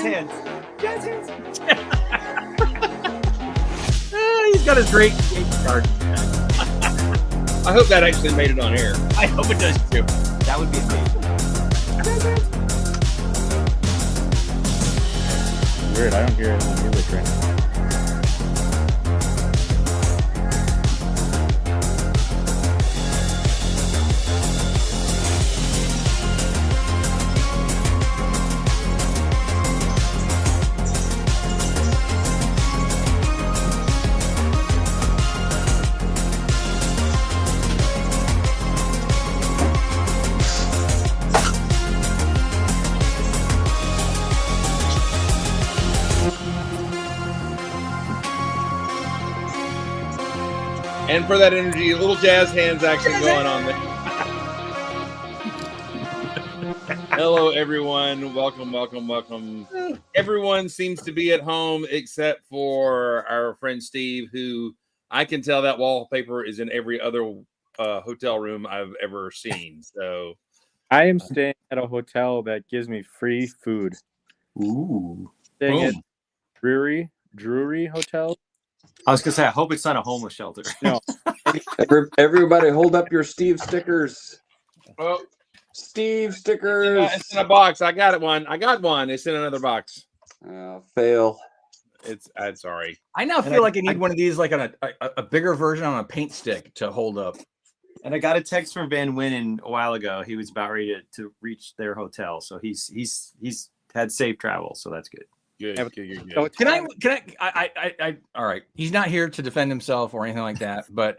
Jazz hands. Jazz hands. He's got his great card. I hope that actually made it on air. I hope it does too. That would be amazing. Weird, I don't hear any music right now. And for that energy, little jazz hands actually going on there. Hello, everyone. Welcome. Everyone seems to be at home except for our friend Steve, who I can tell that wallpaper is in every other hotel room I've ever seen. So I am staying at a hotel that gives me free food. Ooh. Staying at Drury Hotel. I was gonna say, I hope it's not a homeless shelter. No. Everybody hold up your Steve stickers. oh, Steve stickers. it's in a box. I got one. It's in another box. Fail. I'm sorry. I now feel like I need one of these, like on a bigger version on a paint stick to hold up. And I got a text from Van Winnen a while ago. He was about ready to reach their hotel, so he's had safe travel, so that's good. Good. So Can I? All right. He's not here to defend himself or anything like that, but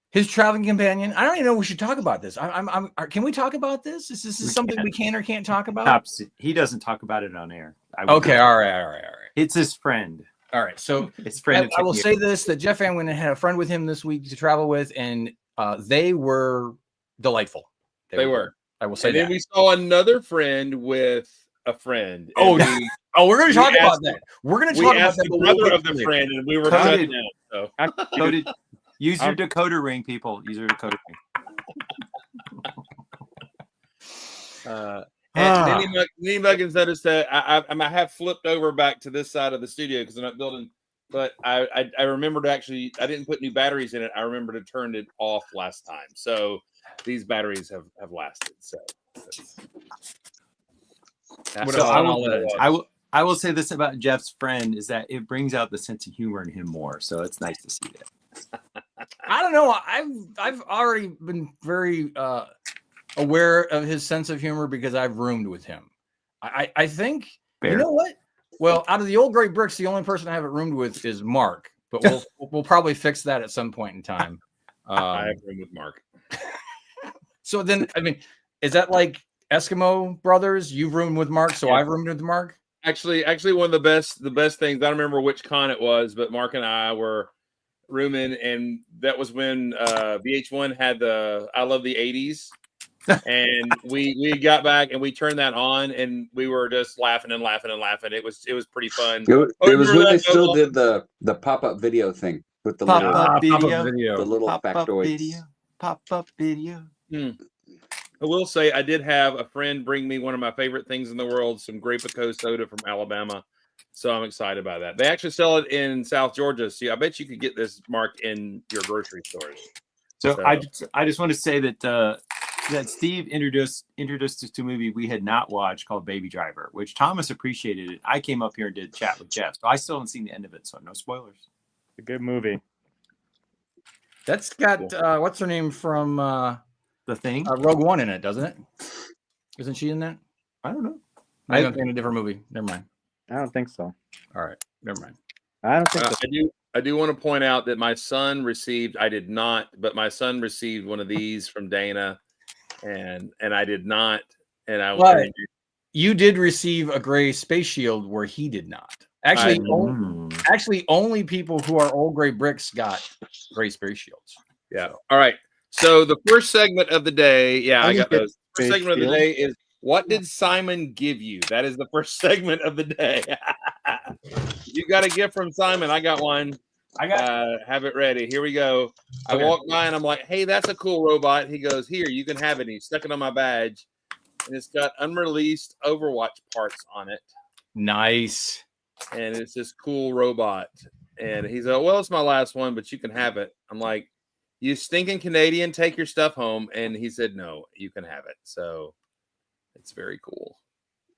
his traveling companion. I don't even know if we should talk about this. Can we talk about this? Is this something we can or can't talk about? He doesn't talk about it on air. Okay. All right. It's his friend. All right. So His friend. I will say this: that Jeff Van Winnen had a friend with him this week to travel with, and they were delightful. They were. I will say And that. then we saw another friend with a friend. Oh, and we're going to talk about asked- that. We're going to we talk about asked that. the brother of the friend, and we were Coded. shut down. So. Coded. Use your decoder ring, people. Use your decoder ring. And Nene Muggins noticed that I have flipped over back to this side of the studio because I'm not building. But I remember to actually, I didn't put new batteries in it. I remember to turn it off last time. So these batteries have lasted. So I will say this about Jeff's friend is that it brings out the sense of humor in him more. So it's nice to see that. I don't know. I've already been very aware of his sense of humor because I've roomed with him. I think Fair. You know what? Well, out of the old gray bricks, the only person I haven't roomed with is Mark. But we'll probably fix that at some point in time. I have roomed with Mark. So then, I mean, is that like Eskimo brothers? You've roomed with Mark, so I've roomed with Mark. Actually, one of the best things. I don't remember which con it was, but Mark and I were rooming, and that was when VH1 had the "I Love the '80s," and we got back and we turned that on, and we were just laughing and laughing and laughing. It was pretty fun. It was when they still did the pop-up video thing with the little Pop-up Pop-up video. the little Pop-up factoids. video. Pop-up video. I will say I did have a friend bring me one of my favorite things in the world, some Grape Coast soda from Alabama. So I'm excited about that. They actually sell it in South Georgia. So I bet you could get this, Mark, in your grocery stores. So I just want to say that that Steve introduced us to a movie we had not watched called Baby Driver, which Thomas appreciated it. I came up here and did chat with Jeff. So I still haven't seen the end of it, so no spoilers. It's a good movie. That's got what's her name from The Thing? Rogue One in it, doesn't it? Isn't she in that? I don't know. I'm in a different movie. Never mind. I don't think so. All right, never mind. I don't think so. I do want to point out that my son received. I did not, but my son received one of these from Dana, and I did not. And I But you did receive a gray space shield where he did not. Actually, only people who are old gray bricks got gray space shields. Yeah. All right. So the first segment of the day, I got those. First segment of the day is what did Simon give you? That is the first segment of the day. You got a gift from Simon. I got one. I got have it ready. Here we go. Okay. I walked by and I'm like, hey, that's a cool robot. He goes, here, you can have it. And he stuck it on my badge. And it's got unreleased Overwatch parts on it. Nice. and it's this cool robot. And he's like, well, it's my last one, but you can have it. I'm like, you stinking Canadian, take your stuff home. And he said, no, you can have it. So it's very cool.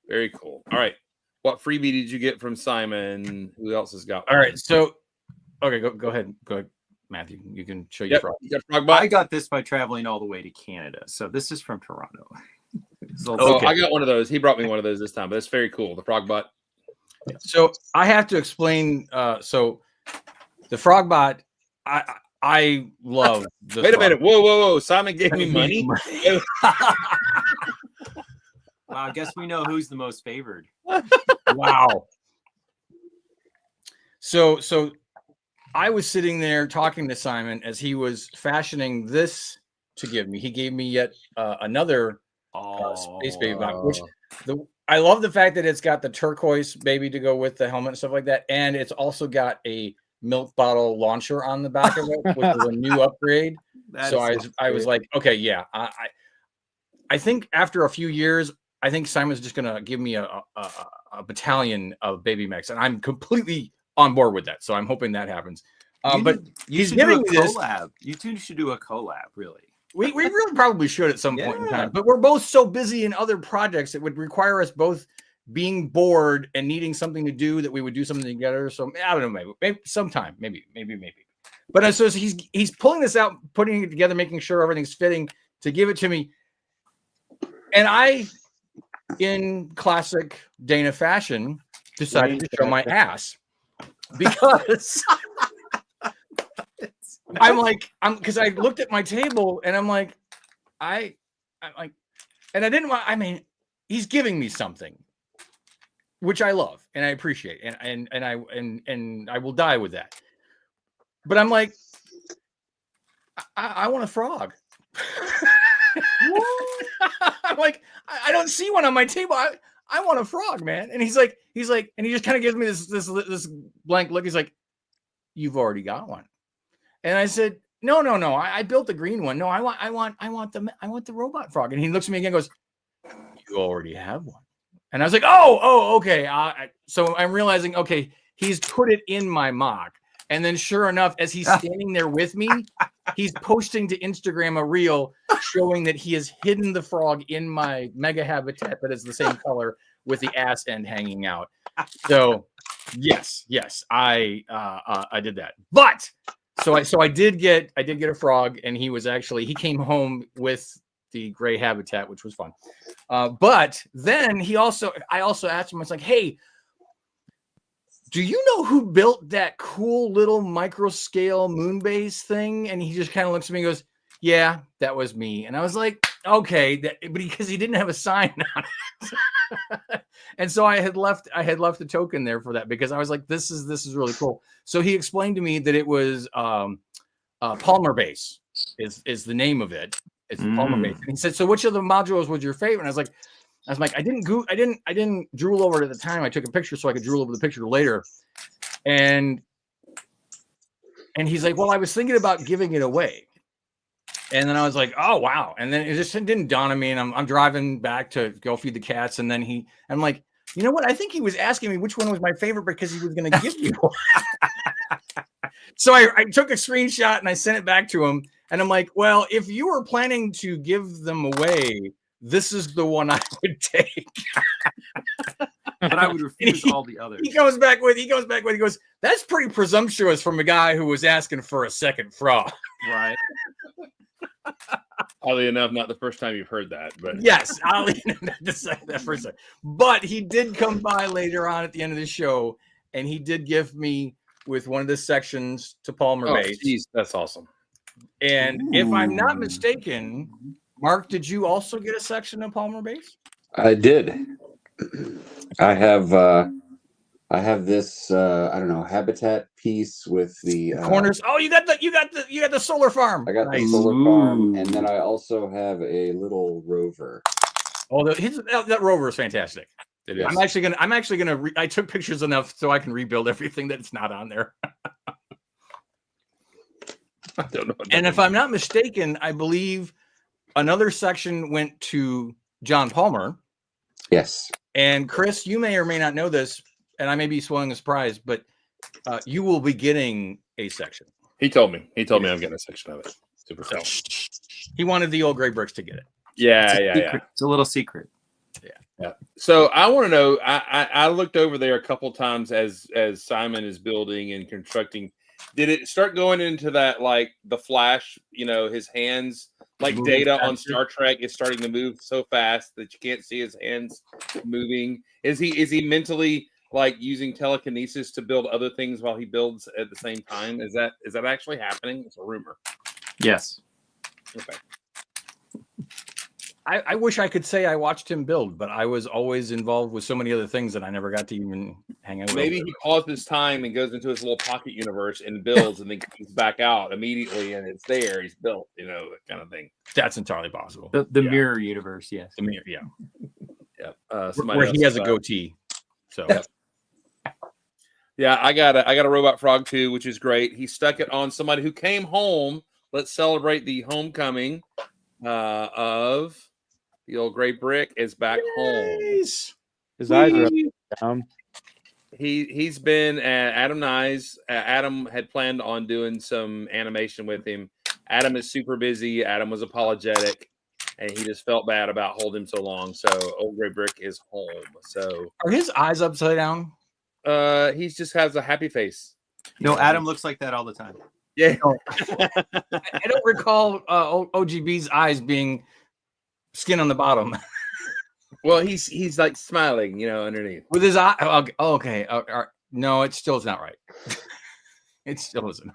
Very cool. All right. What freebie did you get from Simon? Who else has got All one? right. So, okay, go ahead. Go ahead, Matthew. You can show your Yep. frog. You got Frogbot? I got this by traveling all the way to Canada. So this is from Toronto. So Oh, Okay. I got one of those. He brought me one of those this time, but it's very cool. The Frogbot. So I have to explain. So the Frogbot, I love. The Wait a Frog- minute. Whoa. Simon gave me money. Wow, I guess we know who's the most favored. Wow. So I was sitting there talking to Simon as he was fashioning this to give me. He gave me yet another Space Baby box, which I love the fact that it's got the turquoise baby to go with the helmet and stuff like that, and it's also got a milk bottle launcher on the back of it, which is a new upgrade. So I was like, okay, yeah, I think after a few years, I think Simon's just gonna give me a battalion of baby mechs, and I'm completely on board with that. So I'm hoping that happens. But you he's should do a giving me this. collab. You two should do a collab, really. We really probably should at some point in Yeah. time, but we're both so busy in other projects that would require us both being bored and needing something to do that we would do something together. So I don't know, maybe sometime, maybe. But so he's pulling this out, putting it together, making sure everything's fitting to give it to me. And I, in classic Dana fashion, decided to show my ass because because I looked at my table and I'm like, and I didn't want. I mean, he's giving me something, which I love and I appreciate, and I will die with that. But I'm like, I want a frog. I'm like, I don't see one on my table. I want a frog, man. And he's like, and he just kind of gives me this blank look. He's like, you've already got one. And I said, no. I built the green one. No, I want the robot frog. And he looks at me again and goes, you already have one. And I was like, oh, okay. So I'm realizing, okay, he's put it in my mock. And then sure enough, as he's standing there with me, he's posting to Instagram a reel showing that he has hidden the frog in my mega habitat that is the same color with the ass end hanging out. So yes, I did that. But so I did get a frog, and he came home with the gray habitat, which was fun. But then I also asked him, it's like, hey, do you know who built that cool little micro scale moon base thing? And he just kind of looks at me and goes, yeah, that was me. And I was like, okay, but because he didn't have a sign on it. And so I had left a token there for that because I was like, this is really cool. So he explained to me that it was Palmer base is the name of it. It's Palmer base. And he said, so which of the modules was your favorite? And I was like, I didn't drool over it at the time. I took a picture so I could drool over the picture later. And he's like, well, I was thinking about giving it away. And then I was like, oh, wow. And then it just didn't dawn on me. And I'm driving back to go feed the cats. And then I'm like, you know what? I think he was asking me which one was my favorite because he was going to give me one. So I took a screenshot and I sent it back to him. And I'm like, well, if you were planning to give them away, this is the one I would take. But I would refuse all the others. He goes back with, he goes, that's pretty presumptuous from a guy who was asking for a second frog. Right. Oddly enough, not the first time you've heard that, but Yes, I'll decide that for a second. But he did come by later on at the end of the show, and he did gift me with one of the sections to Palmer oh, Base. geez, that's awesome. And if I'm not mistaken, Mark, did you also get a section of Palmer Base? I did. I have this I don't know, habitat piece with the Corners. Oh, you got the solar farm. I got the Nice. solar farm, Ooh. and then I also have a little rover. Oh, that rover is fantastic. It is. I'm actually gonna. I took pictures enough so I can rebuild everything that's not on there. I don't know. And if I'm not mistaken, I believe another section went to John Palmer. Yes. And Chris, you may or may not know this, and I may be spoiling a surprise, but you will be getting a section. He told me. He told me I'm getting a section of it. Super cool. He wanted the old gray bricks to get it. Yeah, It's a little secret. Yeah. So I want to know. I looked over there a couple times as Simon is building and constructing. Did it start going into that like the Flash? You know, his hands like Moving Data on faster. Star Trek is starting to move so fast that you can't see his hands moving. Is he mentally like using telekinesis to build other things while he builds at the same time? Is that actually happening? It's a rumor. Yes. Okay. I wish I could say I watched him build, but I was always involved with so many other things that I never got to even hang out with. Maybe he pauses time and goes into his little pocket universe and builds and then comes back out immediately and it's there. He's built, you know, that kind of thing. That's entirely possible. The Yeah. mirror universe, yes. I mean, yeah, Yeah. where he has a goatee. So Yeah, I got a Robot Frog too, which is great. He stuck it on somebody who came home. Let's celebrate the homecoming of the old gray brick is back home. Nice. His eyes are up down. He's been at Adam Nyes. Adam had planned on doing some animation with him. Adam is super busy. Adam was apologetic, and he just felt bad about holding him so long. So old gray brick is home. So Are his eyes upside down? he just has a happy face. No, Adam looks like that all the time. Yeah. I don't recall OGB's eyes being skin on the bottom Well, he's like smiling, you know, underneath. with his eye. Okay. No, it still is not right. It still isn't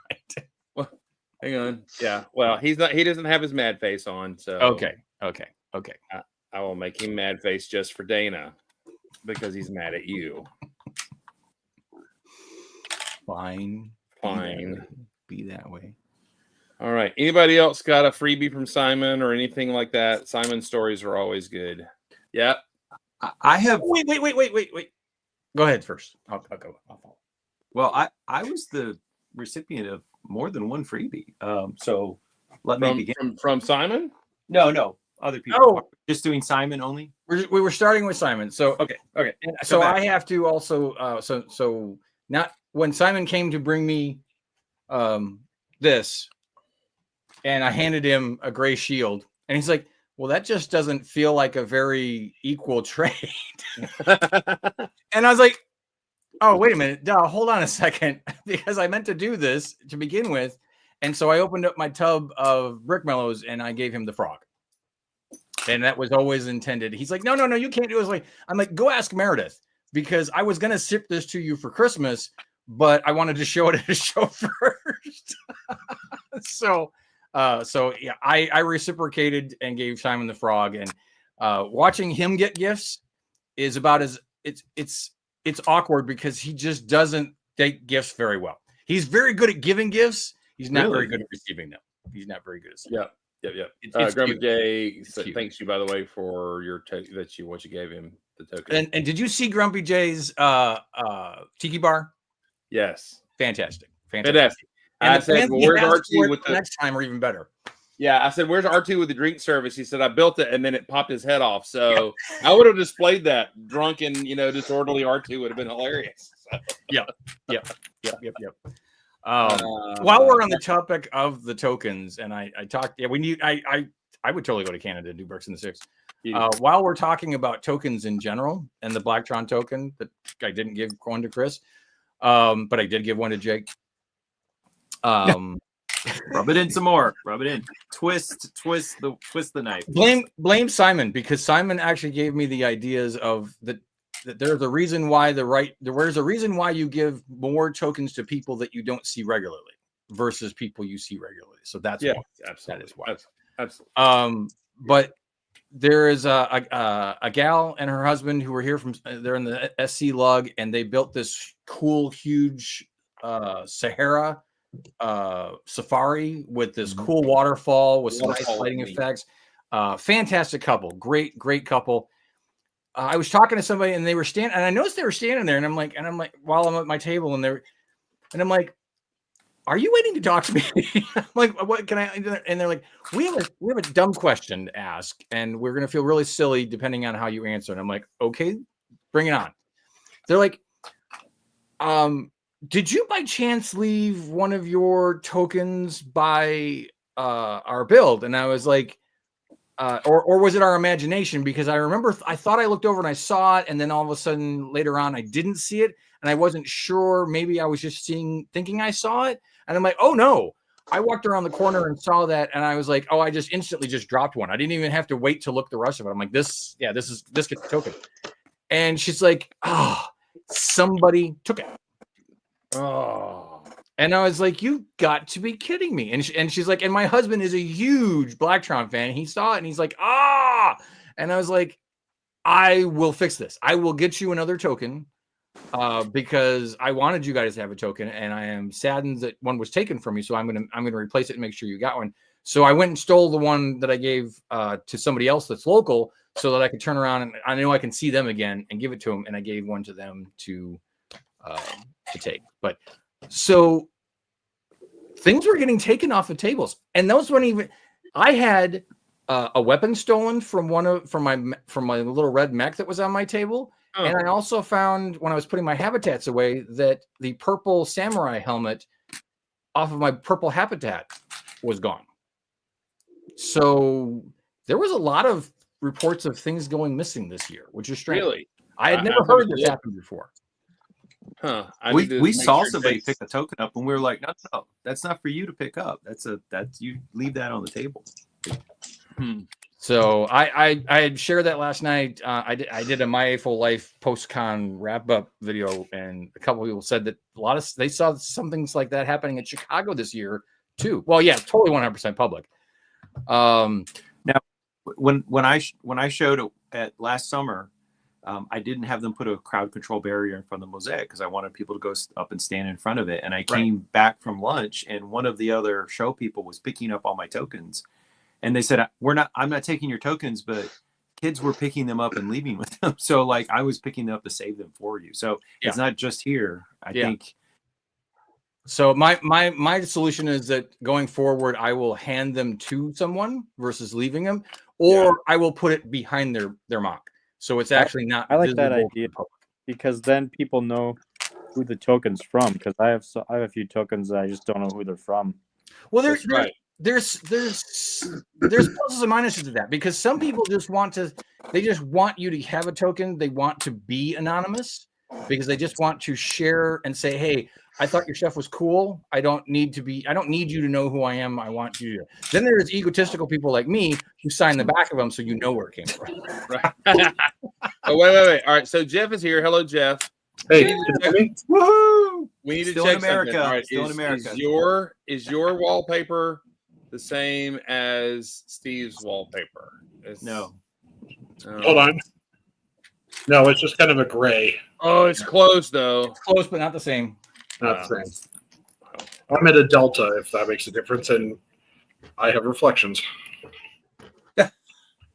right. Hang on. Yeah. Well, he doesn't have his mad face on, so Okay. I will make him mad face just for Dana because he's mad at you. Fine. Fine. Be that way. All right. Anybody else got a freebie from Simon or anything like that? Simon's stories are always good. Yeah. I have. Wait. Go ahead first. I'll go. I'll follow. Well, I was the recipient of more than one freebie. So let me begin. From Simon? No, other people. Oh. Just doing Simon only. We were starting with Simon. So Okay. and so I have to also so not when Simon came to bring me this, and I handed him a gray shield, and he's like, well, that just doesn't feel like a very equal trade. And I was like, oh, wait a minute, hold on a second, because I meant to do this to begin with. And so I opened up my tub of Brickmellows and I gave him the frog. And that was always intended. He's like, no, you can't do it. I'm like, go ask Meredith, because I was going to ship this to you for Christmas, but I wanted to show it at a show first. So yeah, I reciprocated and gave Simon the frog, and watching him get gifts is about as it's awkward because he just doesn't take gifts very well. He's very good at giving gifts. He's not very good at receiving them. He's not very good at Yep. It's Grumpy cute. Jay Cute. thanks you, by the way, for your what you gave him the token. And did you see Grumpy Jay's tiki bar? Yes. Fantastic. And And I said, well, where's R2 with the next time, or even better. Yeah, I said, where's R2 with the drink service? He said, I built it and then it popped his head off. So I would have displayed that drunken, disorderly R2 would have been hilarious. So. Yep. While we're on the topic of the tokens, and I talked, I would totally go to Canada and do Bricks in the Six. While we're talking about tokens in general and the Blacktron token that I didn't give one to Chris, but I did give one to Jake. Rub it in some more. Rub it in. Twist the knife. Blame Simon, because Simon actually gave me the ideas of that there's a reason why there's a reason why you give more tokens to people that you don't see regularly versus people you see regularly. So that's why. Absolutely. That is why. Absolutely. But there is a gal and her husband who were here from they're in the SC Lug, and they built this cool, huge Sahara safari with this cool waterfall with some nice lighting effects. Fantastic couple, great couple. I was talking to somebody and they were standing, and I noticed they were standing there, and I'm like, while I'm at my table, and I'm like, are you waiting to talk to me? I'm like, what can I? And they're like, we have a dumb question to ask, and we're gonna feel really silly depending on how you answer. And I'm like, okay, Bring it on. They're like, did you by chance leave one of your tokens by our build? And I was like, or was it our imagination? Because I remember I thought I looked over and I saw it, and then all of a sudden later on I didn't see it, and I wasn't sure. Maybe I was just thinking I saw it, and I'm like, oh no. I walked around the corner and saw that, and I was like, oh, I just instantly just dropped one. I didn't even have to wait to look the rest of it. I'm like, this gets the token. And she's like, oh, somebody took it. Oh. And I was like, you got to be kidding me. And she's like, and my husband is a huge Blacktron fan. He saw it and he's like, ah. And I was like, I will fix this. I will get you another token because I wanted you guys to have a token, and I am saddened that one was taken from you. So I'm gonna replace it and make sure you got one. So I went and stole the one that I gave to somebody else that's local, so that I could turn around and I know I can see them again and give it to them. And I gave one to them to take. But so things were getting taken off the tables, and those weren't even. I had a weapon stolen from from my little red mech that was on my table, and I also found when I was putting my habitats away that the purple samurai helmet off of my purple habitat was gone. So there was a lot of reports of things going missing this year, which is strange. Really? I had never heard this happen before. Huh. We saw somebody pick a token up, and we were like, no, that's not for you to pick up. That's you leave that on the table. So I had shared that last night. I did a My AFO Life post-con wrap-up video, and a couple of people said that they saw some things like that happening in Chicago this year too. Well, yeah, totally 100% public. Now, when I showed at last summer, I didn't have them put a crowd control barrier in front of the mosaic because I wanted people to go up and stand in front of it. And I came back from lunch, and one of the other show people was picking up all my tokens, and they said, I'm not taking your tokens, but kids were picking them up and leaving with them. So like I was picking them up to save them for you. So it's not just here. I think. So my solution is that going forward, I will hand them to someone versus leaving them, or I will put it behind their mock. So it's actually not. I like that idea because then people know who the token's from. Because I have a few tokens that I just don't know who they're from. Well, there's pluses and minuses to that, because some people just want you to have a token. They want to be anonymous because they just want to share and say, hey, I thought your stuff was cool. I don't need you to know who I am. I want you to. Then there's egotistical people like me who sign the back of them so you know where it came from. Right. Oh, wait. All right. So Jeff is here. Hello, Jeff. Hey, Woohoo! We need Still to check in America. something. All right. Still in America. Is your wallpaper the same as Steve's wallpaper? No. hold on. No, it's just kind of a gray. Oh, it's close though. It's close, but not the same. Not the same. I'm at a delta, if that makes a difference, and I have reflections. That's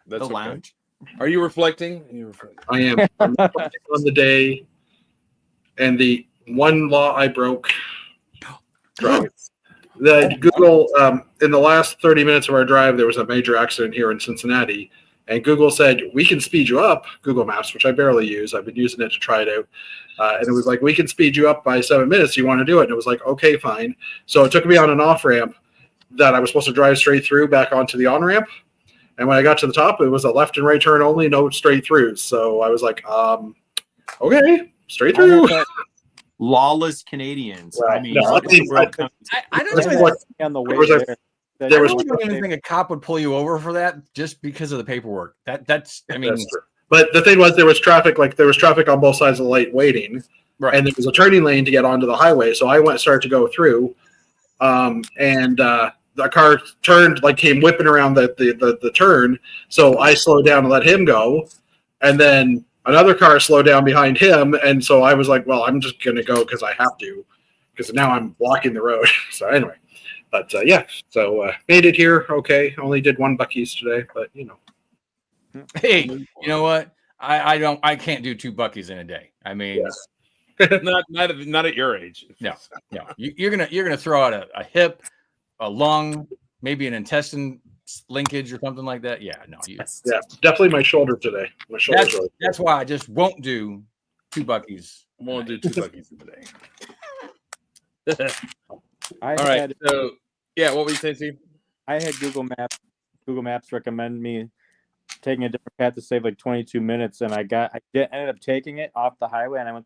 The okay. lounge. Are you reflecting? I am. I'm reflecting on the day and the one law I broke. Driving. The Google, in the last 30 minutes of our drive, there was a major accident here in Cincinnati. And Google said, we can speed you up, Google Maps, which I barely use. I've been using it to try it out. And it was like, we can speed you up by 7 minutes. You want to do it? And it was like, okay, fine. So it took me on an off ramp that I was supposed to drive straight through back onto the on ramp. And when I got to the top, it was a left and right turn only, no straight throughs. So I was like, okay, straight through. Lawless Canadians. Well, I mean, no, it's a world country. I don't That's even what- On the way There was a- there. I there was- don't even think a cop would pull you over for that just because of the paperwork. That's I mean, That's true. But the thing was, there was traffic on both sides of the lane waiting, right. and there was a turning lane to get onto the highway. So I started to go through, and the car turned, came whipping around the turn. So I slowed down and let him go, and then another car slowed down behind him, and so I was like, well, I'm just gonna go because I have to, because now I'm blocking the road. So anyway. But made it here. Okay, only did one Buc-ee's today, but Hey, you know what? I can't do 2 Buc-ee's in a day. I mean, not at your age. no. You're gonna throw out a hip, a lung, maybe an intestine linkage or something like that. Yeah, no, Yeah, definitely my shoulder today. My shoulder's really that's why I just won't do 2 Buc-ee's. I'm gonna do 2 Buc-ee's today. I All right. had So yeah, what were you saying, Steve? I had Google Maps recommend me taking a different path to save like 22 minutes, and ended up taking it off the highway, and I went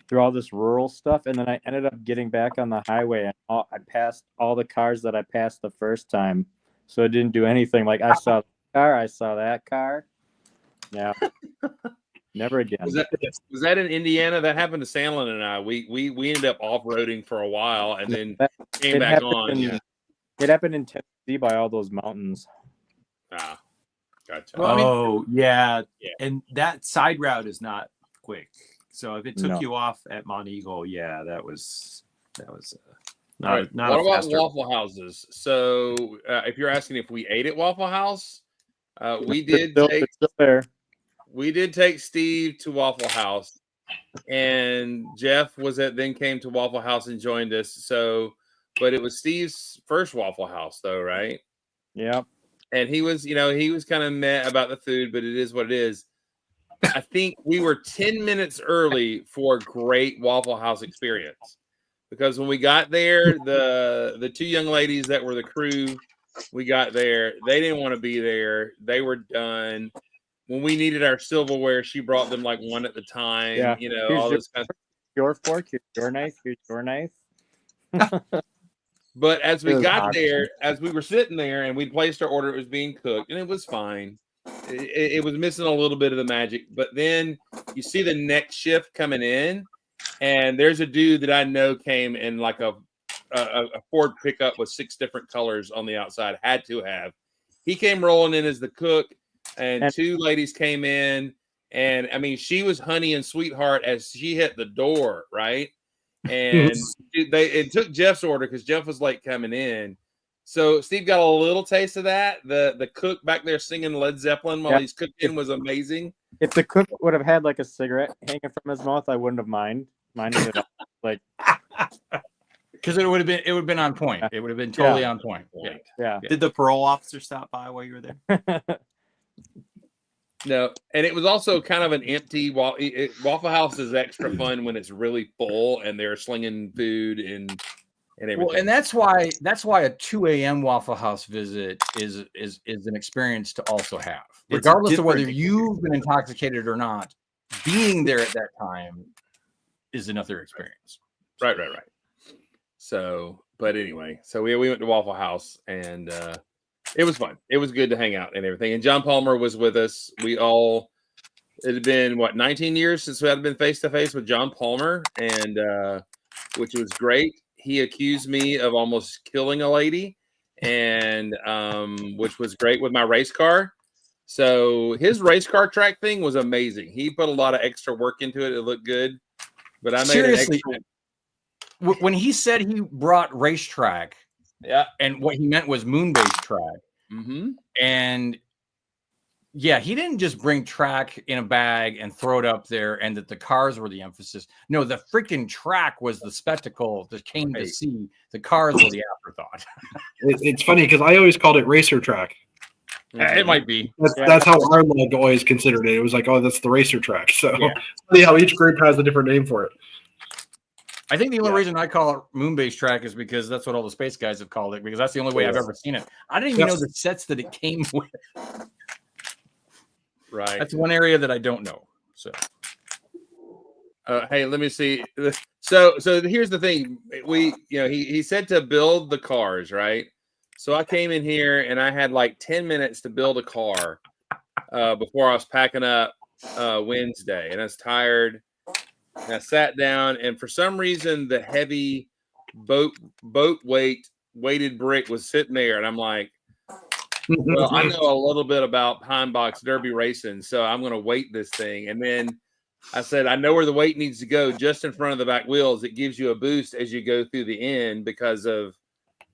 through all this rural stuff, and then I ended up getting back on the highway, and I passed all the cars that I passed the first time, so it didn't do anything. Like I saw that car, I saw that car. Yeah, never again. Was that in Indiana? That happened to Sandlin and I. We ended up off roading for a while and then came back on. It happened in Tennessee by all those mountains. Ah, gotcha. Well, yeah. Yeah. And that side route is not quick. So if it took No. you off at Mont Eagle, yeah, that was All not, right. not What a about faster. Waffle Houses? So if you're asking if we ate at Waffle House, we did It's still there. we did take Steve to Waffle House, and Jeff then came to Waffle House and joined us. So, but it was Steve's first Waffle House, though, right? Yep. And he was kind of meh about the food, but it is what it is. I think we were 10 minutes early for a great Waffle House experience, because when we got there, the 2 young ladies that were the crew, we got there, they didn't want to be there. They were done. When we needed our silverware, she brought them like one at a time. Yeah. All this kind of. Your fork, here's your knife, here's your knife. But as we It was got awesome. there, as we were sitting there and we placed our order, it was being cooked and it was fine. It was missing a little bit of the magic. But then you see the next shift coming in, and there's a dude that I know came in like a Ford pickup with 6 different colors on the outside. Had to have. He came rolling in as the cook, and 2 ladies came in, and I mean, she was honey and sweetheart as she hit the door, right? And it took Jeff's order because Jeff was late coming in. So Steve got a little taste of that. The cook back there singing Led Zeppelin while he's cooking was amazing. If the cook would have had like a cigarette hanging from his mouth, I wouldn't have minded it. Like, because it would have been on point. It would have been totally on point. Yeah. yeah. Did the parole officer stop by while you were there? No, and it was also kind of an empty Waffle House is extra fun when it's really full and they're slinging food and everything. Well, and that's why a 2 a.m. Waffle House visit is an experience to also have, It's a regardless of whether different you've been intoxicated or not. Being there at that time is another experience. Right. So, but anyway, so we went to Waffle House and it was fun. It was good to hang out and everything. And John Palmer was with us. It had been 19 years since we had been face to face with John Palmer, and which was great. He accused me of almost killing a lady, and which was great with my race car. So his race car track thing was amazing. He put a lot of extra work into it. It looked good, but I made Seriously, an extra. when he said he brought racetrack, Yeah. and what he meant was Moonbase track, Mm-hmm. and yeah, he didn't just bring track in a bag and throw it up there, and that the cars were the emphasis. No, the freaking track was the spectacle that came to see. The cars were the afterthought. It's funny because I always called it racer track. It might be. That's how our lug always considered it. It was like, oh, that's the racer track. So Yeah. it's funny how each group has a different name for it. I think the only reason I call it Moonbase track is because that's what all the space guys have called it, because that's the only way I've ever seen it. I didn't even know the sets that it came with. Right. That's one area that I don't know. So Hey, let me see. So here's the thing. He said to build the cars, right? So I came in here and I had like 10 minutes to build a car before I was packing up Wednesday, and I was tired. And I sat down, and for some reason, the heavy boat weighted brick was sitting there, and I'm like, well, I know a little bit about Pine Box Derby racing, so I'm going to weight this thing. And then I said, I know where the weight needs to go, just in front of the back wheels. It gives you a boost as you go through the end because of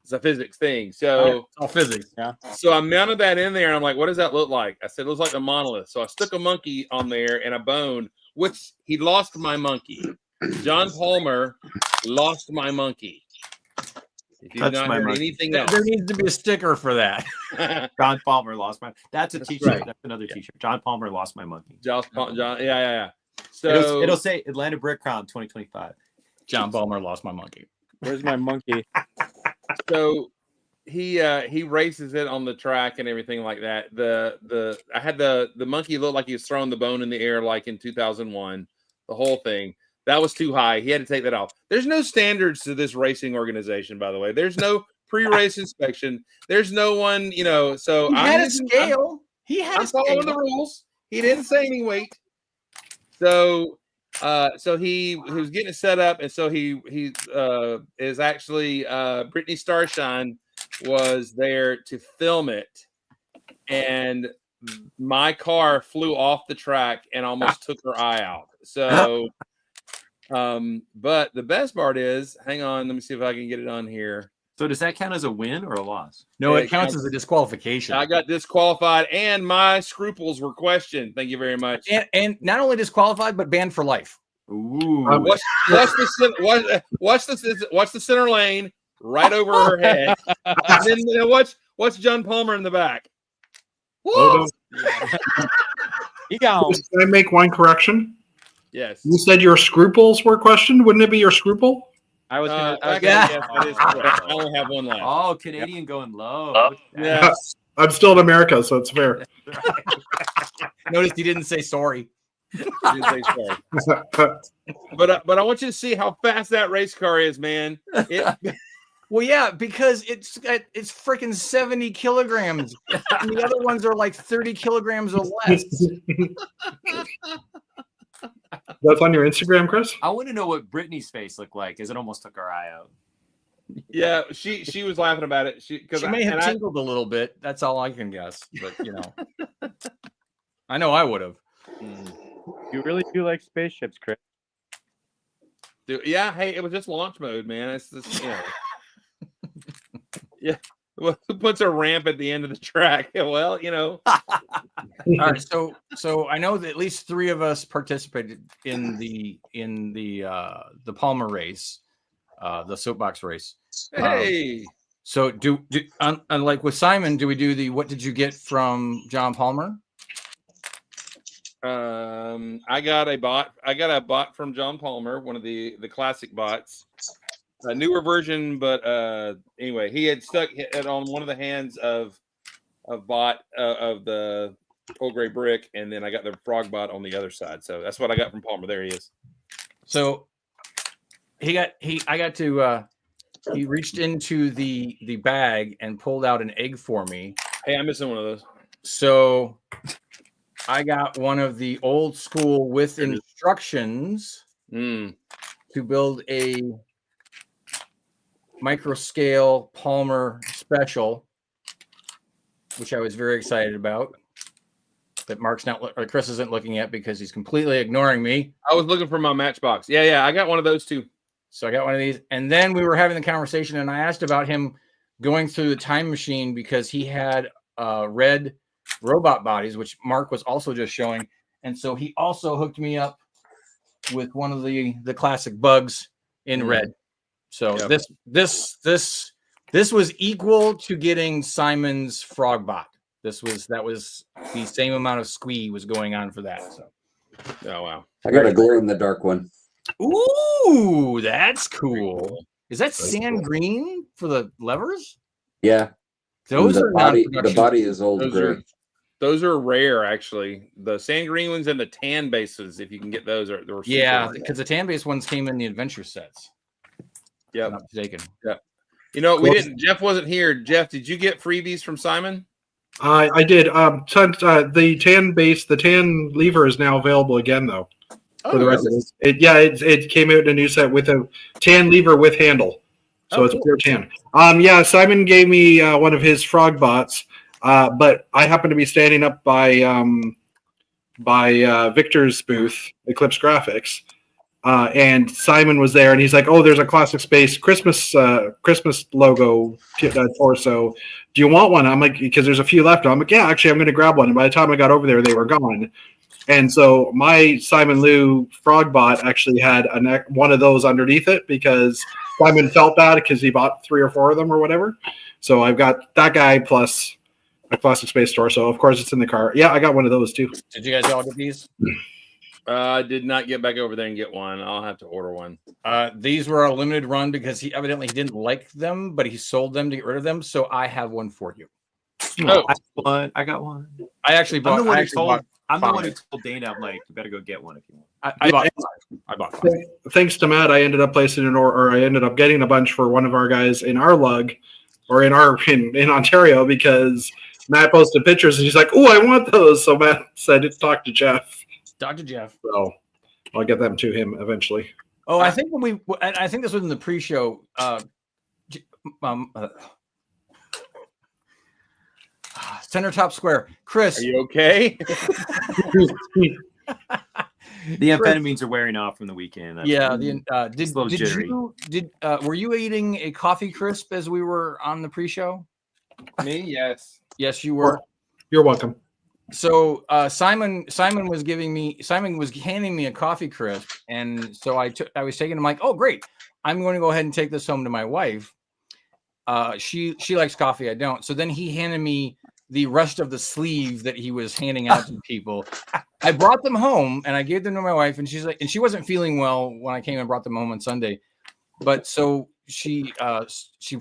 it's a physics thing. So it's all physics. Yeah. So I mounted that in there, and I'm like, what does that look like? I said, it looks like a monolith. So I stuck a monkey on there and a bone, which he lost my monkey. John Palmer lost my monkey. If you've Touch not my heard monkey. anything There else, needs to be a sticker for that. John Palmer lost my. That's a That's t-shirt. right. That's another t-shirt. John Palmer lost my monkey. John, yeah. So It'll say Atlanta Brick Crown 2025. John Palmer lost my monkey. Where's my monkey? so he races it on the track and everything like that. I had the monkey look like he was throwing the bone in the air like in 2001. The whole thing. That was too high. He had to take that off. There's no standards to this racing organization, by the way. There's no pre-race inspection. There's no one, so He had a I'm scale. He had I'm a scale. following the rules. He didn't say any weight. So he was getting it set up, and so he is actually Brittany Starshine was there to film it, and my car flew off the track and almost took her eye out. So, but the best part is, hang on, let me see if I can get it on here. So does that count as a win or a loss? No, It it counts as a disqualification. I got disqualified, and my scruples were questioned. Thank you very much. And not only disqualified, but banned for life. Ooh. Watch the center lane right over her head. And then watch John Palmer in the back. Oh, Woo! He gone. Can I make one correction? Yes. You said your scruples were questioned. Wouldn't it be your scruple? I was gonna. Actually, yes, that is correct. I only have one left. Oh, Canadian going low. Look at that. Yeah. I'm still in America, so it's fair. Notice he didn't say sorry. I did say sorry. But I want you to see how fast that race car is, man. Well, yeah, because it's freaking 70 kilograms. And the other ones are like 30 kilograms or less. That's on your Instagram, Chris? I want to know what Brittany's face looked like as it almost took her eye out. Yeah, she was laughing about it. She may have tingled a little bit. That's all I can guess. But I know I would have. You really do like spaceships, Chris. Yeah, hey, it was just launch mode, man. It's just yeah. Well, who puts a ramp at the end of the track? Well, All right, so I know that at least 3 of us participated in the Palmer race, the soapbox race. Hey. So unlike with Simon, do we do the what did you get from John Palmer? I got a bot from John Palmer, one of the classic bots. A newer version, but anyway, he had stuck it on one of the hands of bot of the old gray brick, and then I got the frog bot on the other side. So that's what I got from Palmer. There he is. So he reached into the bag and pulled out an egg for me. Hey, I'm missing one of those. So I got one of the old school with instructions to build a micro scale Palmer special, which I was very excited about. That Mark's not, or Chris isn't looking at because he's completely ignoring me. I was looking for my Matchbox. Yeah, I got one of those too. So I got one of these, and then we were having the conversation, and I asked about him going through the time machine because he had red robot bodies, which Mark was also just showing, and so he also hooked me up with one of the classic bugs in red. So Yep. this was equal to getting Simon's frog bot. That was the same amount of squee was going on for that. So Oh wow. I got a glow in the dark one. ooh, that's cool. Is that That's sand cool. green for the levers? Yeah. Those the are body. The non-production. body is old gray. Those are rare, actually. The sand green ones and the tan bases, if you can get those, they're super Yeah, rare. because the tan based ones came in the adventure sets. Yep. I'm not mistaken. We didn't. Jeff wasn't here. Jeff, did you get freebies from Simon? I did. The tan base, the tan lever is now available again, though. For the rest of it. It came out in a new set with a tan lever with handle. So it's pure tan. Simon gave me one of his frog bots, but I happened to be standing up by Victor's booth, Eclipse Graphics. And Simon was there, and he's like, "Oh, there's a Classic Space Christmas logo torso. Do you want one?" I'm like, "Because there's a few left." I'm like, "Yeah, actually, I'm going to grab one." And by the time I got over there, they were gone. And so my Simon Liu Frogbot actually had one of those underneath it because Simon felt bad because he bought 3 or 4 of them or whatever. So I've got that guy plus a Classic Space Store. So of course it's in the car. Yeah, I got one of those too. Did you guys all get these? I did not get back over there and get one. I'll have to order one. These were a limited run because he evidently didn't like them, but he sold them to get rid of them. So I have one for you. Oh, I got one. I actually I'm bought. the one I who actually told. bought I'm the one who five. told Dana, I'm like, you better go get one if you want. I bought. I bought five. Thanks to Matt, I ended up placing an order, or I ended up getting a bunch for one of our guys in our lug, or in Ontario, because Matt posted pictures and he's like, "Oh, I want those." So Matt said, "Talk to Jeff." Dr. Jeff. So I'll get them to him eventually. Oh, I think I think this was in the pre-show. Center top square, Chris. are you okay? The amphetamines are wearing off from the weekend. Yeah. It's Did a little jittery. were you eating a coffee crisp as we were on the pre-show? Me, yes. Yes, you were. You're welcome. So Simon was handing me a coffee crisp, and so I was taking him like, oh great, I'm going to go ahead and take this home to my wife. She likes coffee, I don't. So then he handed me the rest of the sleeve that he was handing out to people. I brought them home and I gave them to my wife, and she's like, and she wasn't feeling well when I came and brought them home on Sunday, but so she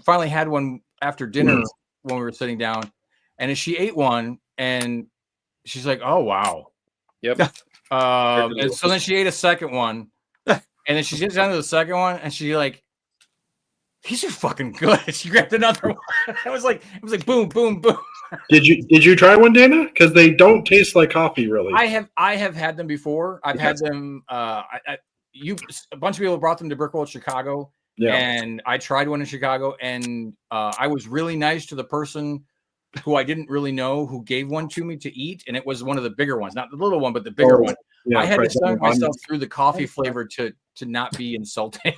finally had one after dinner when we were sitting down, and she ate one and she's like, oh wow. Yep. And so then she ate a second one, and then she gets down to the second one and she like, these are fucking good. She grabbed another one. It was like boom, boom, boom. Did you try one, Dana? Because they don't taste like coffee, really. I have had them before. I've had them. A bunch of people brought them to Brickworld Chicago, Yeah. and I tried one in Chicago, and I was really nice to the person who I didn't really know who gave one to me to eat, and it was one of the bigger ones, not the little one, but the bigger one. Yeah, I had to right. stomach myself through the coffee flavor to not be insulting.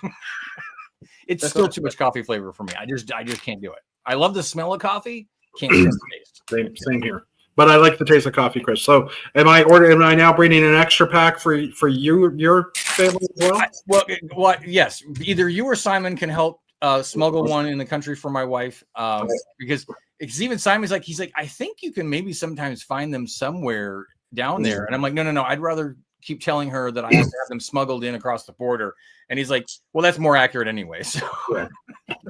It's still too much coffee flavor for me. I just can't do it. I love the smell of coffee. Can't stand the taste. Same here. But I like the taste of coffee, Chris. So am I now bringing an extra pack for your family as well? Yes. Either you or Simon can help smuggle one in the country for my wife. Because even Simon's like, he's like, I think you can maybe sometimes find them somewhere down there. And I'm like, no. I'd rather keep telling her that I have to have them smuggled in across the border. And he's like, well, that's more accurate anyway. So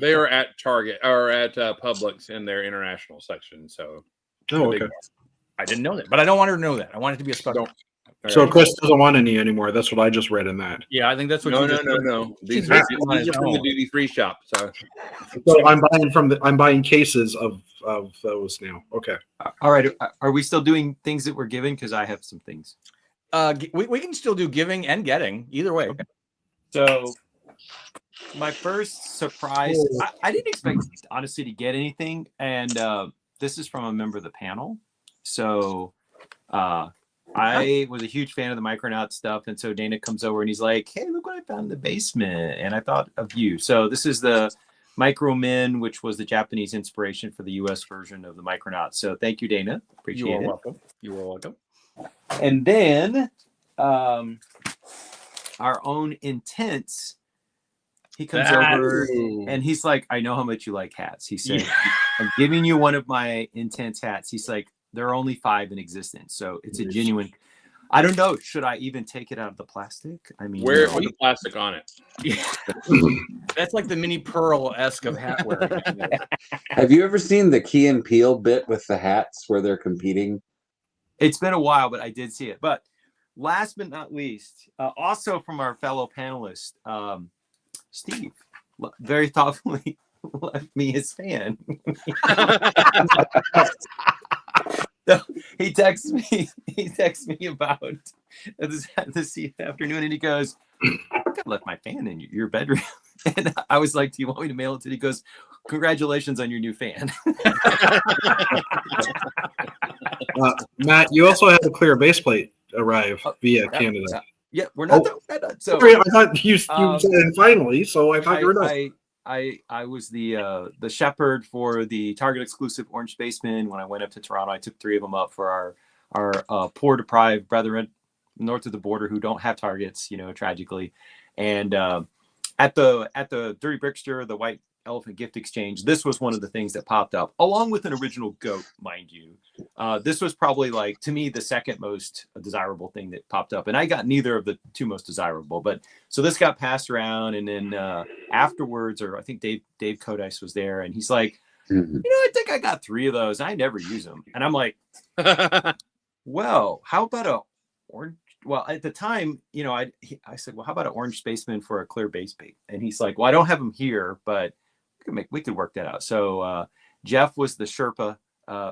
They are at Target or at Publix in their international section. So, Oh, okay. I didn't know that, but I don't want her to know that. I want it to be a special. So Chris doesn't want any anymore. That's what I just read in that. Yeah, I think that's what. No. These She's are basically on his from the own. duty free shop. So, So I'm buying cases of those now. Okay. All right. Are we still doing things that we're given? Because I have some things. We can still do giving and getting either way. So my first surprise, I didn't expect honestly to get anything. And this is from a member of the panel. So I was a huge fan of the Micronaut stuff. And so Dana comes over and he's like, hey, look what I found in the basement. And I thought of you. So this is the Micromen, which was the Japanese inspiration for the US version of the Micronaut. So thank you, Dana. Appreciate it. Welcome. You are welcome. And then our own Intense, he comes over and he's like, I know how much you like hats. He said, I'm giving you one of my Intense hats. He's like, there are only 5 in existence. So it's a genuine. I don't know. Should I even take it out of the plastic? I mean, where with the plastic on it? That's like the mini Pearl-esque of hat wearing. Have you ever seen the Key and Peele bit with the hats where they're competing? It's been a while, but I did see it. But last but not least, also from our fellow panelist, Steve, very thoughtfully left me his fan. So he texts me about this afternoon, and he goes, I left my fan in your bedroom. And I was like, do you want me to mail it to you? He goes, congratulations on your new fan. Matt, you also had a clear base plate arrive via Canada. Yeah, we're not done. So Sorry, I thought you said finally, so I thought you were done. I was the shepherd for the Target exclusive Orange Spaceman. When I went up to Toronto, I took 3 of them up for our poor deprived brethren north of the border who don't have Targets, tragically. And at the Dirty Brickster, the White Elephant Gift Exchange, this was one of the things that popped up, along with an original goat, mind you. This was probably, like, to me, the second most desirable thing that popped up, and I got neither of the two most desirable. But so this got passed around, and then afterwards, or I think Dave Codice was there, and he's like, I think I got 3 of those. I never use them, and I'm like, well, how about a orange? Well, at the time, I said, well, how about an orange spaceman for a clear base bait? And he's like, well, I don't have them here, but we could work that out. So Jeff was the Sherpa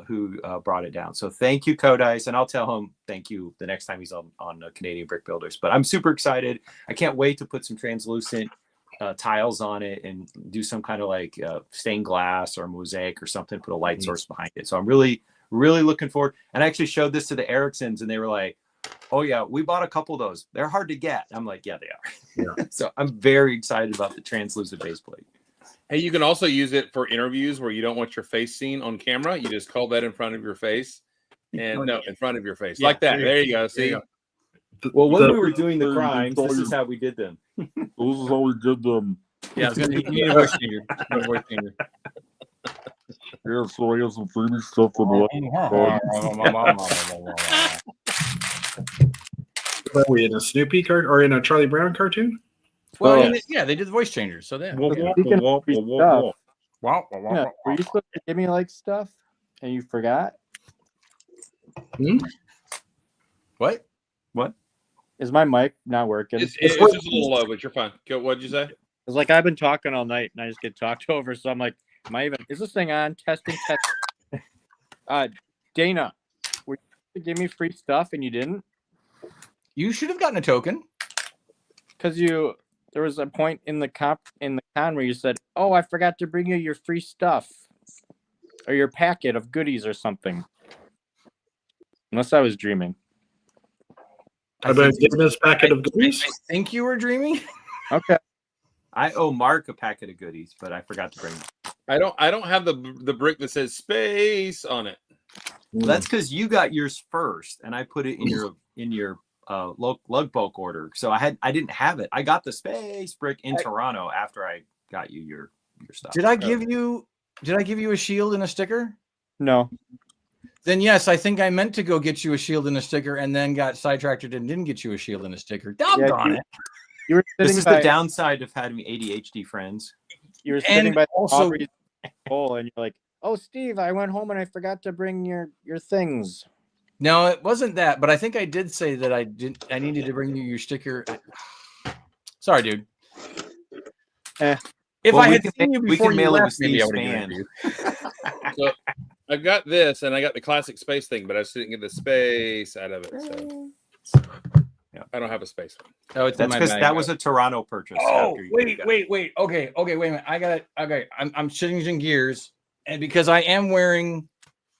who brought it down. So thank you, Codice, and I'll tell him thank you the next time he's on Canadian Brick Builders. But I'm super excited. I can't wait to put some translucent tiles on it and do some kind of like stained glass or mosaic or something. Put a light source behind it. So I'm really, really looking forward. And I actually showed this to the Ericksons, and they were like, oh yeah, we bought a couple of those. They're hard to get. I'm like, yeah, they are. Yeah. So I'm very excited about the translucent base plate. Hey, you can also use it for interviews where you don't want your face seen on camera. You just call that in front of your face, and in front of your face, like that. There you go. See. Well, when we were doing the crimes, this is how we did them. This is how we did them. Yeah, I was going to need a voice changer. Yeah, so I have some freebie stuff for Are we in a Snoopy cart or in a Charlie Brown cartoon? Well, yeah, they did the voice changer. So there. Speaking of free stuff, Wow. were you supposed to give me like stuff and you forgot? What? Is my mic not working? It's just a little low, but you're fine. What did you say? It's like I've been talking all night and I just get talked over. So I'm like, is this thing on? Testing. Dana, were you supposed to give me free stuff and you didn't? You should have gotten a token. Because there was a point in the con where you said, oh, I forgot to bring you your free stuff or your packet of goodies or something. Unless I was dreaming. I've been given this packet of goodies. I think you were dreaming. Okay. I owe Mark a packet of goodies, but I forgot to bring them. I don't have the brick that says space on it. Well, that's because you got yours first, and I put it in your lug bulk order. So I didn't have it. I got the space brick in Toronto after I got you your stuff. Did I give you a shield and a sticker? No. Then yes, I think I meant to go get you a shield and a sticker, and then got sidetracked and didn't get you a shield and a sticker. Doggone it! You were this is the downside of having ADHD friends. You were sitting by also bowl, and you're like, "Oh, Steve, I went home and I forgot to bring your things." No, it wasn't that, but I think I did say that I needed to bring you your sticker. Sorry, dude. If I had seen you before you left, maybe I would have given you. So I got this, and I got the classic space thing, but I just didn't get the space out of it. So yeah, I don't have a space one. Oh, it's that's because that was a Toronto purchase. Oh, wait. Okay, wait a minute. I got it. Okay, I'm changing gears, and because I am wearing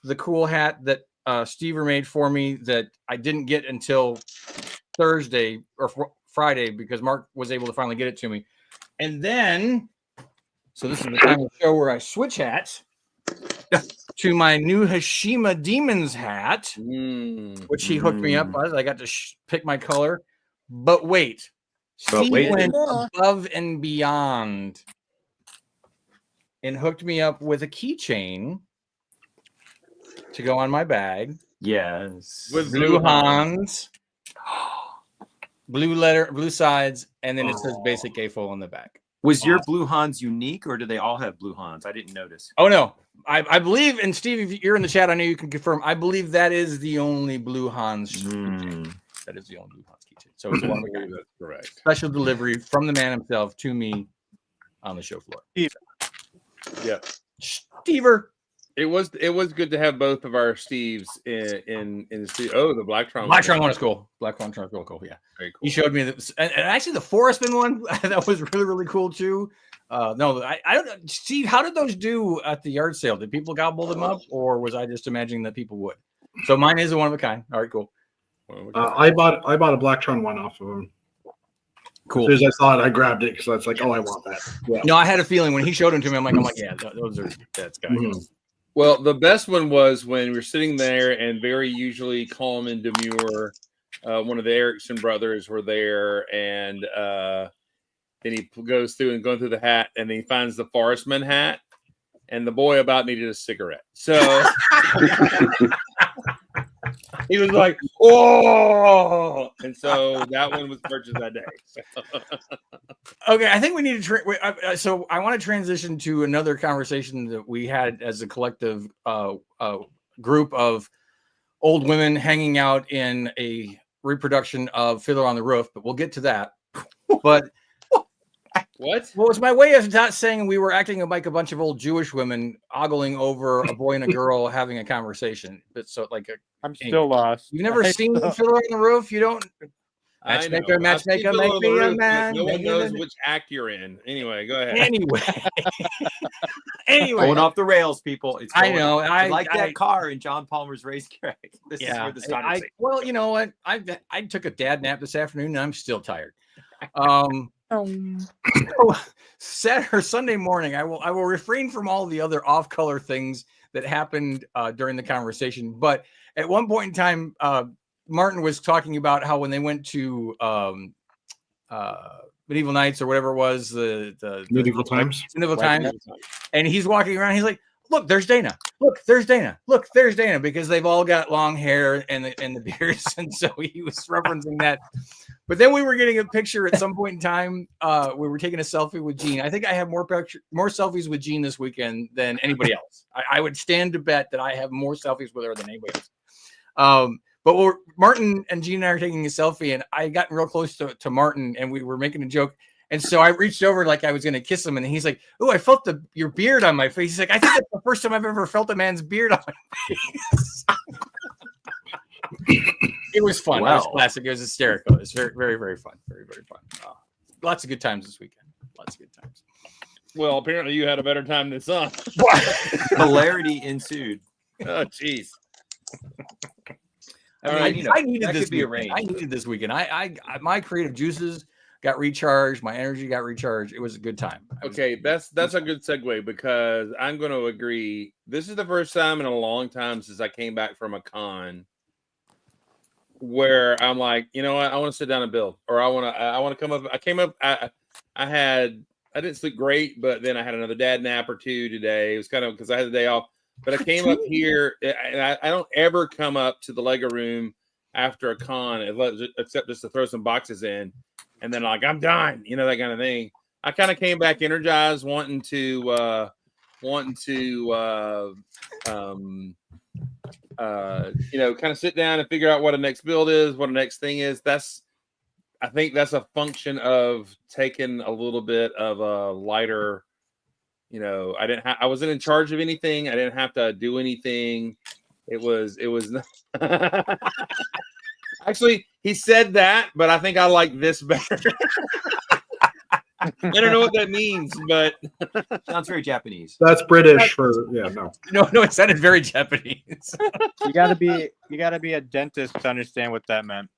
the cool hat that Stever made for me that I didn't get until Thursday or Friday because Mark was able to finally get it to me. And then, so this is the time of the show where I switch hats to my new Hashima Demons hat, which he hooked me up on. I got to pick my color. But wait, Steve went above and beyond and hooked me up with a keychain to go on my bag. Yes. With blue Hans, blue sides, and then it says basic A-foil on the back. Was your blue Hans unique, or do they all have blue Hans? I didn't notice. Oh, no. I believe, and Steve, if you're in the chat, I know you can confirm. I believe that is the only blue Hans keychain. That is the only blue Hans keychain. So it's one of the correct. Special delivery from the man himself to me on the show floor. Steve. Yeah. Stever. It was good to have both of our Steves in the studio. Oh, the Blacktron. Blacktron one is cool. Blacktron is really cool. Yeah, very cool. You showed me that, and actually the Forestman one that was really, really cool too. No, I don't know, Steve. How did those do at the yard sale? Did people gobble them up, or was I just imagining that people would? So mine is a one of a kind. All right, cool. I bought a Blacktron one off of him. Cool. As soon as I saw it, I grabbed it because I was like, "Oh, I want that." Yeah. No, I had a feeling when he showed them to me. I'm like, yeah, that's guys. Mm-hmm. Well, the best one was when we're sitting there, and very usually calm and demure. One of the Erickson brothers were there, and Then he goes through and going through the hat, and then he finds the Forestman hat, and the boy about needed a cigarette. So he was like, "Oh!" And so that one was purchased that day. Okay, I think we need to. So I want to transition to another conversation that we had as a collective group of old women hanging out in a reproduction of Fiddler on the Roof, but we'll get to that. But What? well, it's my way of not saying we were acting like a bunch of old Jewish women ogling over a boy and a girl having a conversation. But so like I'm still lost. you've never seen Fiddler on the Roof? You don't. I know. Matchmaker, I've seen matchmaker, Fiddler make on the me a Roof, but man. no one make me knows a- which act you're in. Anyway, go ahead. Anyway, Going off the rails, people. It's I going- know. I like I- that car in John Palmer's racetrack. This is Yeah. where this conversation. Well, you know what? I took a dad nap this afternoon and I'm still tired. Saturday or Sunday morning, I will refrain from all the other off-color things that happened during the conversation. But at one point in time, Martin was talking about how when they went to Medieval Nights or whatever it was, the Medieval times. Medieval Times, and he's walking around. He's like, "Look, there's Dana. Look, there's Dana. Look, there's Dana," because they've all got long hair and the beards, and so he was referencing that. But then we were getting a picture at some point in time. We were taking a selfie with Gene. I think I have more selfies with Gene this weekend than anybody else. I would stand to bet that I have more selfies with her than anybody else. But Martin and Gene and I are taking a selfie, and I got real close to Martin, and we were making a joke. And so I reached over like I was going to kiss him, and he's like, "Oh, I felt your beard on my face." He's like, "I think that's the first time I've ever felt a man's beard on my face." It was fun. It was Wow. classic. It was hysterical. It was very, very, very fun. Very, very fun. Lots of good times this weekend. Lots of good times. Well, apparently you had a better time than some. Hilarity ensued. Oh, jeez. I mean, I needed that this could be weekend. arranged. I needed this weekend. I my creative juices got recharged. My energy got recharged. It was a good time. Okay, that's a good segue because I'm going to agree. This is the first time in a long time since I came back from a con where I'm like, you know what, I want to sit down and build, or I want to come up. I came up. I didn't sleep great, but then I had another dad nap or two today. It was kind of because I had the day off. But I came up here, and I don't ever come up to the Lego room after a con except just to throw some boxes in, and then like I'm done, you know, that kind of thing. I kind of came back energized, wanting to you know, kind of sit down and figure out what a next build is, what a next thing is. I think that's a function of taking a little bit of a lighter. You know, I wasn't in charge of anything. I didn't have to do anything. It was actually, he said that, but I think I like this better. I don't know what that means, but Sounds very Japanese. That's British for no. No, it sounded very Japanese. You gotta be a dentist to understand what that meant.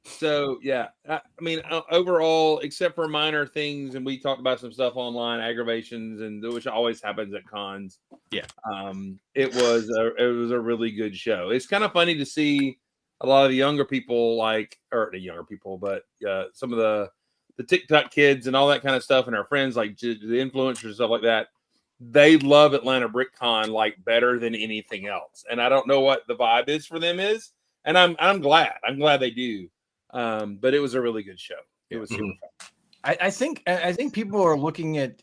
so yeah. I mean, overall, except for minor things, and we talked about some stuff online, aggravations, and which always happens at cons. Yeah. It was a really good show. It's kind of funny to see a lot of the younger people, but some of the TikTok kids and all that kind of stuff, and our friends like the influencers and stuff like that. They love Atlanta BrickCon like better than anything else, and I don't know what the vibe is for them is, and I'm glad they do. But it was a really good show. It was super fun. I think people are looking at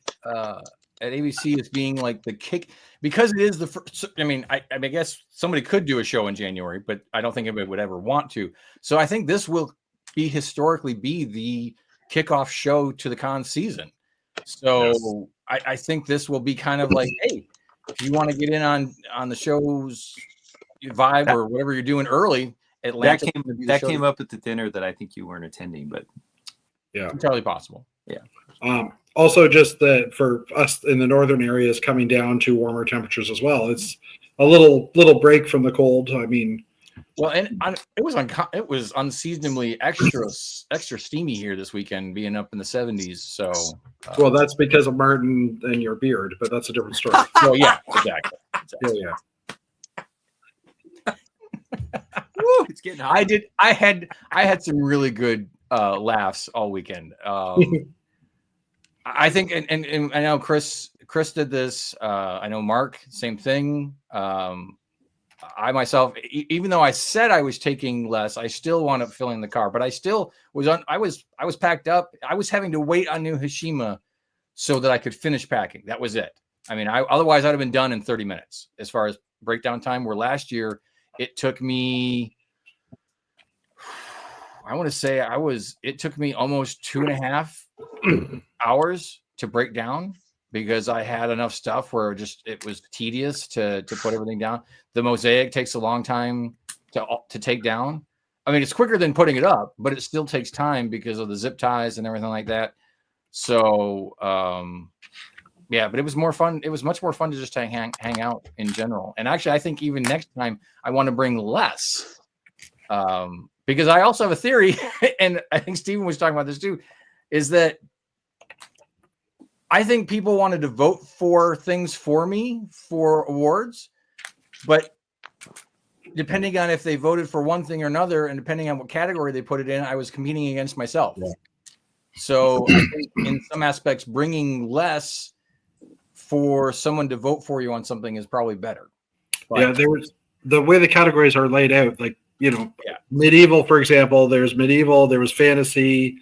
ABC as being like the kick because it is the first. I mean, I guess somebody could do a show in January, but I don't think anybody would ever want to. So I think this will historically be the kickoff show to the con season. So yes. I think this will be kind of like, hey, if you want to get in on the show's vibe or whatever you're doing early, Atlanta. That came up at the dinner that I think you weren't attending, but yeah, entirely possible. Yeah. Also, just that for us in the northern areas coming down to warmer temperatures as well, it's a little break from the cold. I mean, well, and it was unseasonably extra steamy here this weekend, being up in the 70s. So, well, that's because of Martin and your beard, but that's a different story. Well, yeah, exactly. Yeah. Woo, it's getting hot. I had some really good laughs all weekend. I think, and I know Chris did this. I know Mark, same thing. I myself, even though I said I was taking less, I still wound up filling the car. But I still was on. I was packed up. I was having to wait on New Hashima so that I could finish packing. That was it. I mean, otherwise I'd have been done in 30 minutes as far as breakdown time. Where last year it took me, I want to say it took me almost 2.5 hours to break down because I had enough stuff where it was tedious to put everything down. The mosaic takes a long time to take down. I mean, it's quicker than putting it up, but it still takes time because of the zip ties and everything like that. So, yeah, but it was more fun. It was much more fun to just hang out in general. And actually, I think even next time I want to bring less, because I also have a theory, and I think Steven was talking about this too, is that I think people wanted to vote for things for me for awards, but depending on if they voted for one thing or another, and depending on what category they put it in, I was competing against myself. Yeah. So I think in some aspects, bringing less for someone to vote for you on something is probably better. But, yeah, there was the way the categories are laid out, like, medieval, for example, there's medieval, there was fantasy,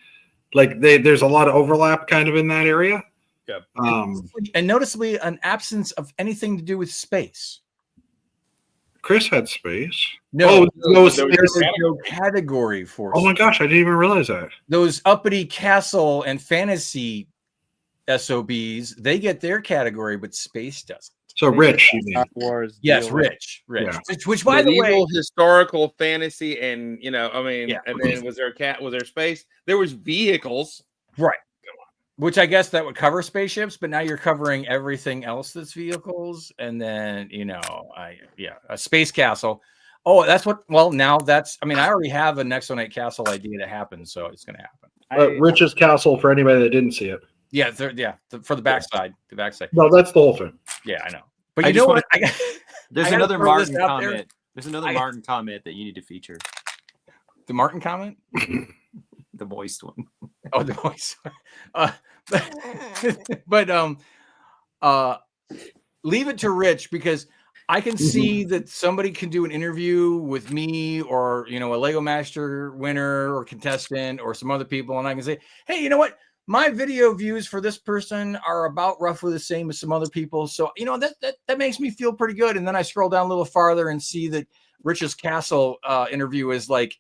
like there's a lot of overlap kind of in that area. Yep. And noticeably an absence of anything to do with space. Chris had space. No, there's no category for space. My gosh, I didn't even realize that. Those uppity castle and fantasy SOBs, they get their category, but space doesn't. So Rich, you Star Wars. Yes, Rich. Yeah. Which by the way, historical fantasy, and and then was there space? There was vehicles, right? Which I guess that would cover spaceships, but now you're covering everything else that's vehicles, and then a space castle. Oh, that's what. Well, now that's. I mean, I already have a Next 8 castle idea to happen, so it's going to happen. Rich's castle for anybody that didn't see it. Yeah, for the backside. The backside. No, that's the whole thing. Yeah, I know. But you know what? There's another Martin comment. There's another Martin comment that you need to feature. The Martin comment? The moist one. Oh, the moist one. But leave it to Rich, because I can see that somebody can do an interview with me or, a Lego Master winner or contestant or some other people. And I can say, hey, you know what? My video views for this person are about roughly the same as some other people. So, that makes me feel pretty good. And then I scroll down a little farther and see that Rich's Castle interview is like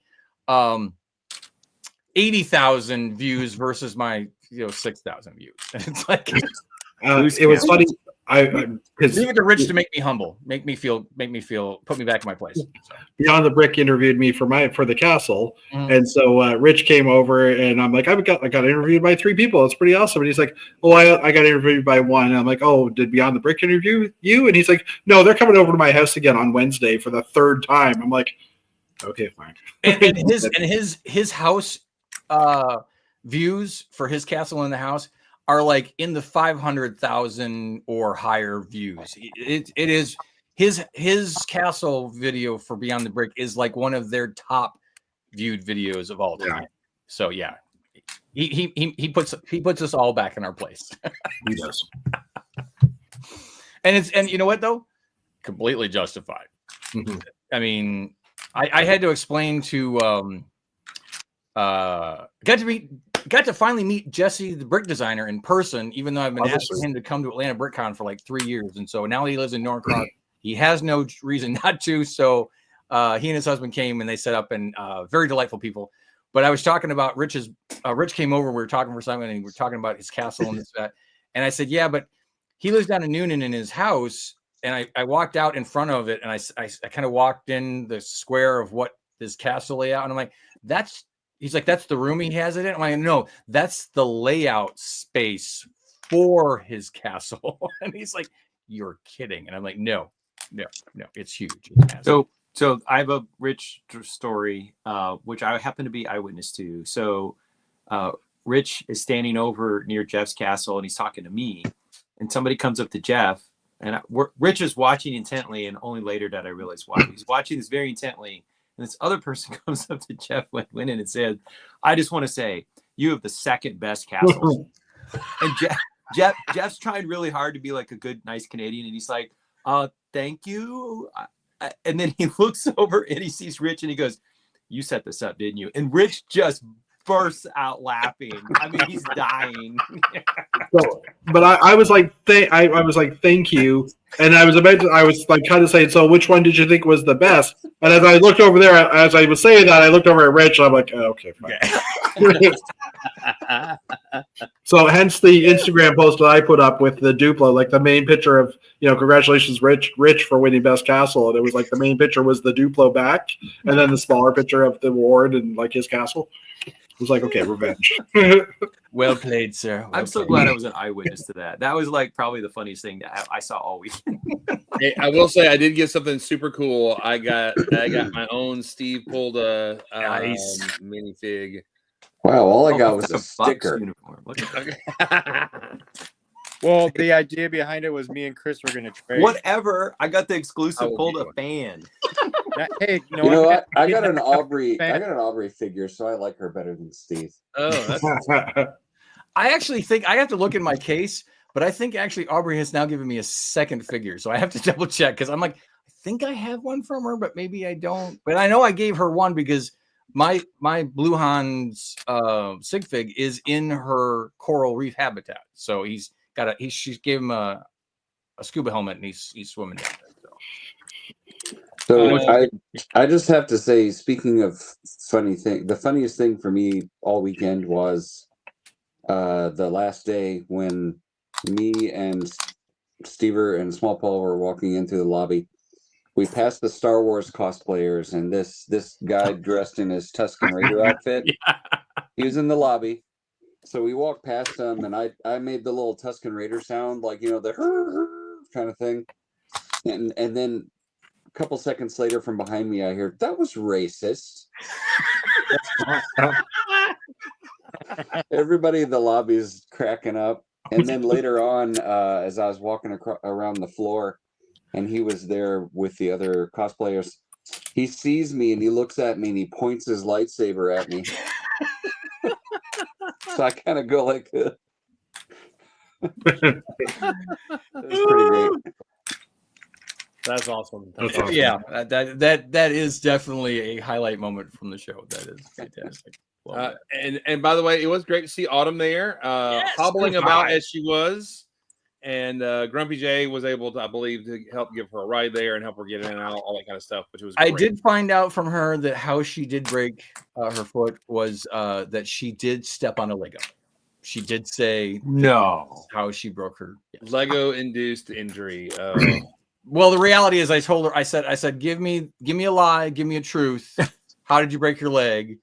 80,000 views versus my 6,000 views. And it's like it was funny. Leave it to Rich to make me humble, make me feel, put me back in my place. So. Beyond the Brick interviewed me for the castle, and so Rich came over, and I'm like, I got interviewed by 3 people. It's pretty awesome. And he's like, oh, I got interviewed by 1. And I'm like, oh, did Beyond the Brick interview you? And he's like, no, they're coming over to my house again on Wednesday for the 3rd time. I'm like, okay, fine. And his house views for his castle in the house are like in the 500,000 or higher views. It is his castle video for Beyond the Brick is like one of their top viewed videos of all time. Yeah. So yeah, he puts us all back in our place. He does. And you know what though? Completely justified. Mm-hmm. I mean, I had to explain to got to finally meet Jesse, the brick designer, in person, even though I've been asking him to come to Atlanta BrickCon for like 3 years. And so now he lives in Norcross. He has no reason not to. So he and his husband came and they set up, and very delightful people. But I was talking about Rich came over. We were talking for something, and we were talking about his castle and this, that. And I said, yeah, but he lives down in Noonan in his house. And I walked out in front of it, and I kind of walked in the square of what his castle layout. And I'm like, he's like, that's the room he has it in. I'm like, no, that's the layout space for his castle. And he's like, you're kidding. And I'm like, no, it's huge. So I have a Rich story, which I happen to be eyewitness to. So Rich is standing over near Jeff's castle, and he's talking to me, and somebody comes up to Jeff, and Rich is watching intently, and only later did I realize why. He's watching this very intently. And this other person comes up to Jeff Winnan and says, I just want to say you have the second best castle. And Jeff's trying really hard to be like a good, nice Canadian. And he's like, thank you. And then he looks over and he sees Rich and he goes, you set this up, didn't you? And Rich just bursts out laughing. I mean, he's dying. So, but I was like, I was like, thank you. And I was like kind of saying, so which one did you think was the best? And as I looked over there, as I was saying that, I looked over at Rich and I'm like, oh, okay, fine. So hence the Instagram post that I put up with the Duplo, like the main picture of, congratulations, Rich for winning Best Castle. And it was like the main picture was the Duplo back, and then the smaller picture of the award and like his castle. It was like, okay, revenge. Well played, sir. I'm so glad I was an eyewitness to that. That was like probably the funniest thing that I saw all week. Hey, I will say I did get something super cool. I got my own Steve pulled a Nice. minifig. Wow, all I got Oh, was it's a Bucks sticker. uniform. Look at that. Well, the idea behind it was me and Chris were going to trade. Whatever. I got the I exclusive will pulled get a one. fan. Hey, You know what? I got an Fan. Aubrey figure, so I like her better than Steve. Oh, that's I actually think I have to look in my case, but I think actually Aubrey has now given me a second figure. So I have to double check because I'm like, I think I have one from her, but maybe I don't. But I know I gave her one because my Blue Hans sig fig is in her coral reef habitat. So she gave him a scuba helmet and he's swimming down there. So I just have to say, speaking of funny thing, the funniest thing for me all weekend was the last day when me and Stever and Small Paul were walking into the lobby. We passed the Star Wars cosplayers, and this guy dressed in his Tusken Raider outfit. Yeah. He was in the lobby. So we walked past him, and I made the little Tusken Raider sound, like, the kind of thing. And then a couple seconds later from behind me, I hear, that was racist. Everybody in the lobby is cracking up. And then later on, as I was walking around the floor, and he was there with the other cosplayers, he sees me and he looks at me and he points his lightsaber at me. So I kind of go like this. It was pretty great. That's awesome. That's awesome. Yeah, that is definitely a highlight moment from the show. That is fantastic. Love that. And by the way, it was great to see Autumn there, Yes, hobbling good about vibe. as she was. And Grumpy J was able to, I believe, to help give her a ride there and help her get in and out, all that kind of stuff, which was great. I did find out from her that how she did break her foot was that she did step on a Lego. She did say No. how she broke her. Lego induced injury. Well, the reality is, I told her, I said, give me a lie, give me a truth. How did you break your leg?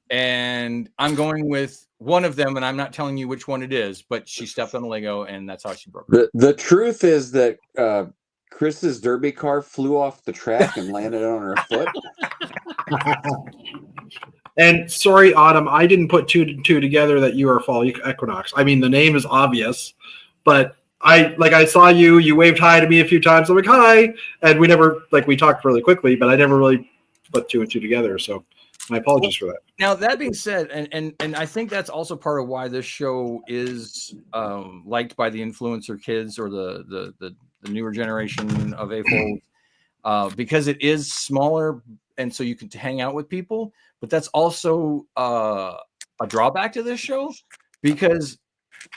And I'm going with one of them, and I'm not telling you which one it is, but she stepped on a Lego, and that's how she broke her. The truth is that Chris's derby car flew off the track and landed on her foot. And sorry, Autumn, I didn't put two together that you are Fall Equinox. I mean, the name is obvious, but I saw you. You waved hi to me a few times. I'm like, hi, and we talked really quickly, but I never really put two and two together. So my apologies for that. Now, that being said, and I think that's also part of why this show is liked by the influencer kids or the newer generation of AFOL, because it is smaller, and so you can hang out with people. But that's also a drawback to this show, because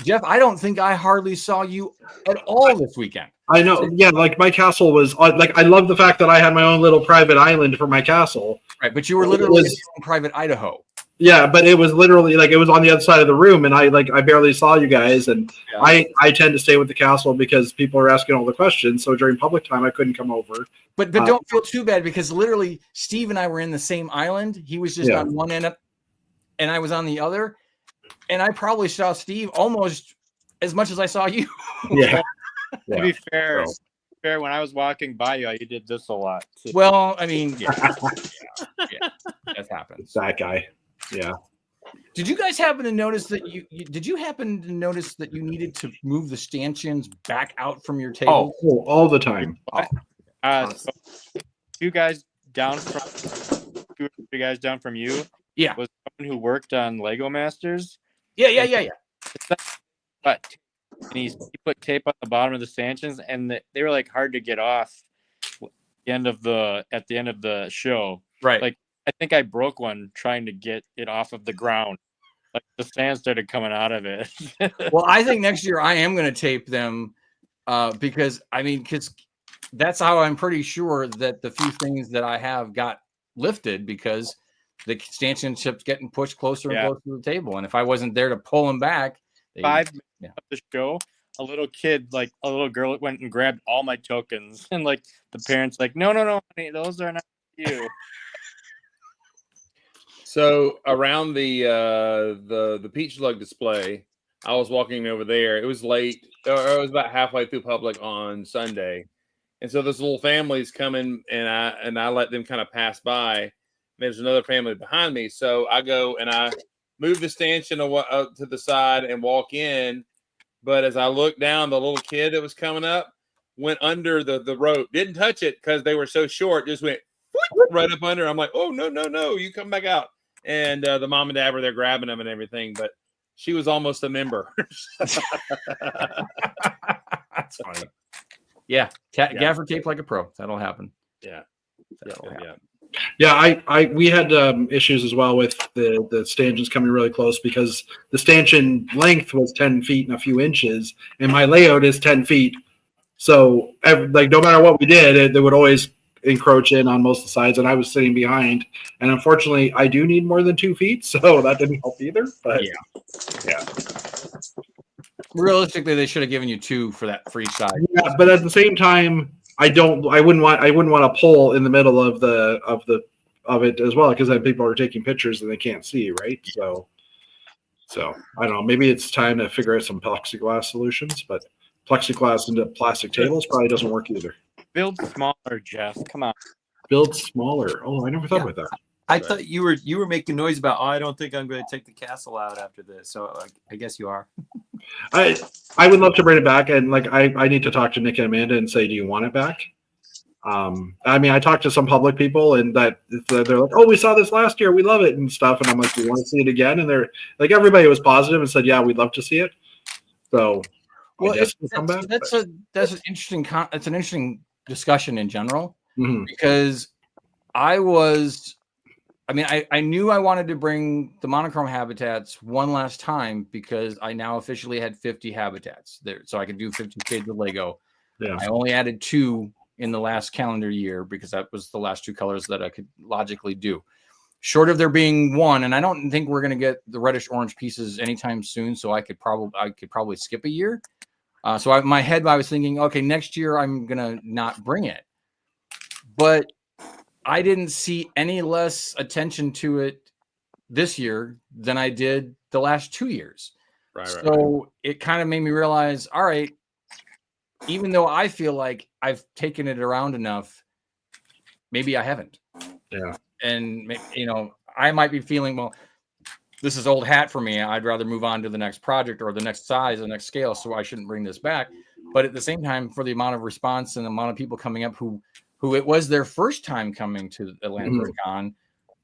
Jeff, I don't think I hardly saw you at all this weekend. I know. Yeah, like my castle was like, I love the fact that I had my own little private island for my castle. Right, but you were literally in private Idaho. Yeah, but it was literally like it was on the other side of the room, and I barely saw you guys. And Yeah. I tend to stay with the castle because people are asking all the questions. So during public time, I couldn't come over. But don't feel too bad, because literally Steve and I were in the same island. He was just on one end, and I was on the other. And I probably saw Steve almost as much as I saw you. Yeah. To be fair, when I was walking by you did this a lot too. Well, I mean, yeah, that happens. That guy. Yeah. Did you guys happen to notice that you needed to move the stanchions back out from your table? Oh, all the time. So you guys down from 2 or 3 guys down from you. Yeah. Was someone who worked on Lego Masters. Yeah. But and he put tape on the bottom of the stanchions, and they were like hard to get off at the end of the show. Right. Like I think I broke one trying to get it off of the ground. Like the sand started coming out of it. Well, I think next year I am going to tape them because that's how I'm pretty sure that the few things that I have got lifted because the stanchion chips getting pushed closer and closer to the table. And if I wasn't there to pull them back, 5 minutes of the show, a little girl went and grabbed all my tokens, and like the parents like, no, honey, those are not you. So around the peach lug display, I was walking over there. It was late. It was about halfway through public on Sunday, and so this little family's coming, and I let them kind of pass by. There's another family behind me, so I go and I move the stanchion up to the side and walk in. But as I looked down, the little kid that was coming up went under the rope. Didn't touch it because they were so short. Just went right up under. I'm like, oh no! You come back out. And the mom and dad were there grabbing them and everything, but she was almost a member. That's funny. Yeah, gaffer tape like a pro. That'll happen. Yeah. That'll happen. Yeah, we had issues as well with the stanchions coming really close because the stanchion length was 10 feet and a few inches, and my layout is 10 feet. So, like, no matter what we did, they would always encroach in on most of the sides, and I was sitting behind. And unfortunately, I do need more than 2 feet, so that didn't help either. But yeah. Realistically, they should have given you 2 for each side. Yeah, but at the same time, I wouldn't want a pole in the middle of it as well, because then people are taking pictures and they can't see, right? So I don't know. Maybe it's time to figure out some plexiglass solutions, but plexiglass into plastic tables probably doesn't work either. Build smaller, Jeff. Come on. Build smaller. Oh, I never thought about that. I thought you were making noise about, I don't think I'm going to take the castle out after this. So I guess you are. I would love to bring it back, and like I need to talk to Nick and Amanda and say, do you want it back? I mean, I talked to some public people, and that they're like, oh, we saw this last year, we love it and stuff. And I'm like, do you want to see it again? And they're like, everybody was positive and said, yeah, we'd love to see it. So, well, that's an interesting discussion in general, because I knew I wanted to bring the monochrome habitats one last time because I now officially had 50 habitats there, so I could do 50 shades of Lego. Yeah. I only added 2 in the last calendar year because that was the last 2 colors that I could logically do. Short of there being 1, and I don't think we're going to get the reddish orange pieces anytime soon, so I could probably skip a year. So in my head, I was thinking, okay, next year I'm going to not bring it. But I didn't see any less attention to it this year than I did the last 2 years. Right. It kind of made me realize, all right, even though I feel like I've taken it around enough, maybe I haven't. Yeah. And, I might be feeling, well, this is old hat for me. I'd rather move on to the next project or the next size, the next scale. So I shouldn't bring this back. But at the same time, for the amount of response and the amount of people coming up who it was their first time coming to Atlanta Con,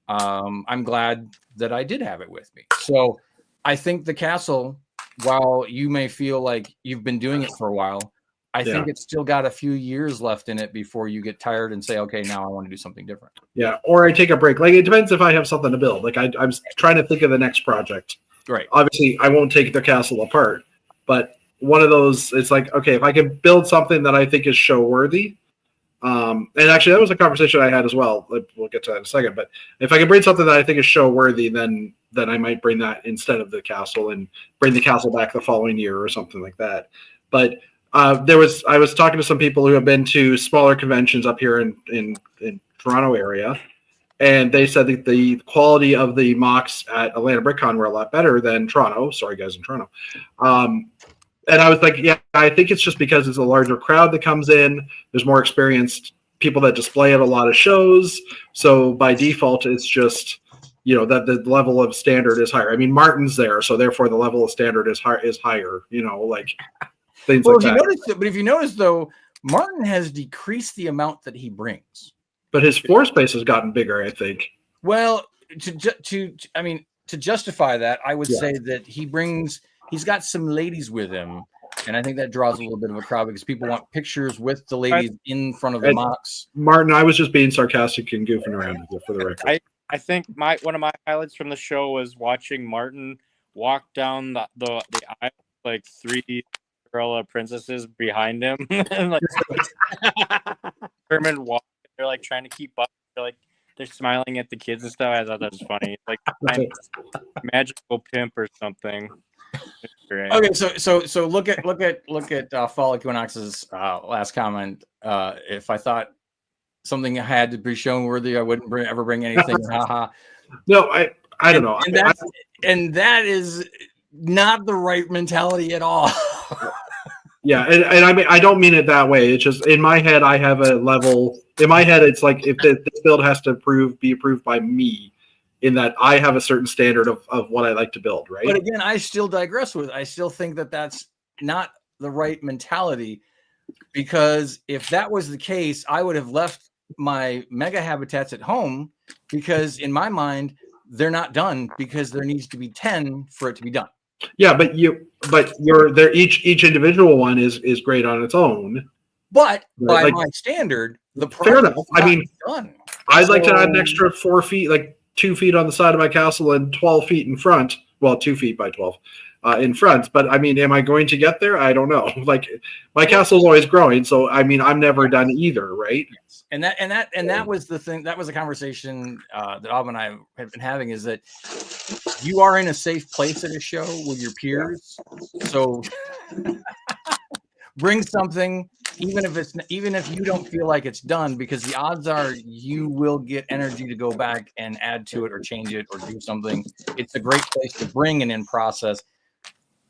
I'm glad that I did have it with me. So I think the castle, while you may feel like you've been doing it for a while, I think it's still got a few years left in it before you get tired and say, okay, now I want to do something different. Yeah. Or I take a break. Like, it depends if I have something to build. Like I'm trying to think of the next project. Right. Obviously I won't take the castle apart, but one of those, it's like, okay, if I can build something that I think is show worthy. And actually that was a conversation I had as well. We'll get to that in a second, but if I can bring something that I think is show worthy, then I might bring that instead of the castle and bring the castle back the following year or something like that. But I was talking to some people who have been to smaller conventions up here in Toronto area, and they said that the quality of the mocks at Atlanta BrickCon were a lot better than Toronto. Sorry, guys, in Toronto. And I was like, yeah, I think it's just because it's a larger crowd that comes in. There's more experienced people that display at a lot of shows. So by default, it's just, that the level of standard is higher. I mean, Martin's there, so therefore the level of standard is higher, like things like that. But if you notice, though, Martin has decreased the amount that he brings. But his floor space has gotten bigger, I think. Well, I mean, to justify that, I would Yeah. say that he's got some ladies with him, and I think that draws a little bit of a crowd because people want pictures with the ladies in front of the And- mocks. Martin, I was just being sarcastic and goofing around with you for the record. I think one of my highlights from the show was watching Martin walk down the aisle, like 3 Cinderella princesses behind him, and like Herman walk. They're like trying to keep up. They're smiling at the kids and stuff. I thought that was funny. Like I'm magical pimp or something. It's great. Okay, so look at Fall Equinox's last comment. If I thought something had to be shown worthy, I wouldn't ever bring anything. Haha. No, I don't know. And that is not the right mentality at all. Yeah, and I mean, I don't mean it that way. It's just in my head, I have a level. In my head, it's like if this build has to be approved by me, in that I have a certain standard of what I like to build, right? But again, I still digress with. I still think that that's not the right mentality, because if that was the case, I would have left my mega habitats at home, because in my mind, they're not done because there needs to be 10 for it to be done. Yeah, but you're there. Each individual one is great on its own. But by Like- my standard, the Fair project enough. is I mean, not done. I'd like to add an So- extra 4 feet, like 2 feet on the side of my castle and 12 feet in front. Well, 2 feet by 12 in front. But I mean, am I going to get there? I don't know. Like my castle's always growing, so I mean, I'm never done either, right? And that was the thing. That was a conversation that Bob and I have been having, is that you are in a safe place at a show with your peers. So bring something, even if you don't feel like it's done, because the odds are you will get energy to go back and add to it or change it or do something. It's a great place to bring an in process,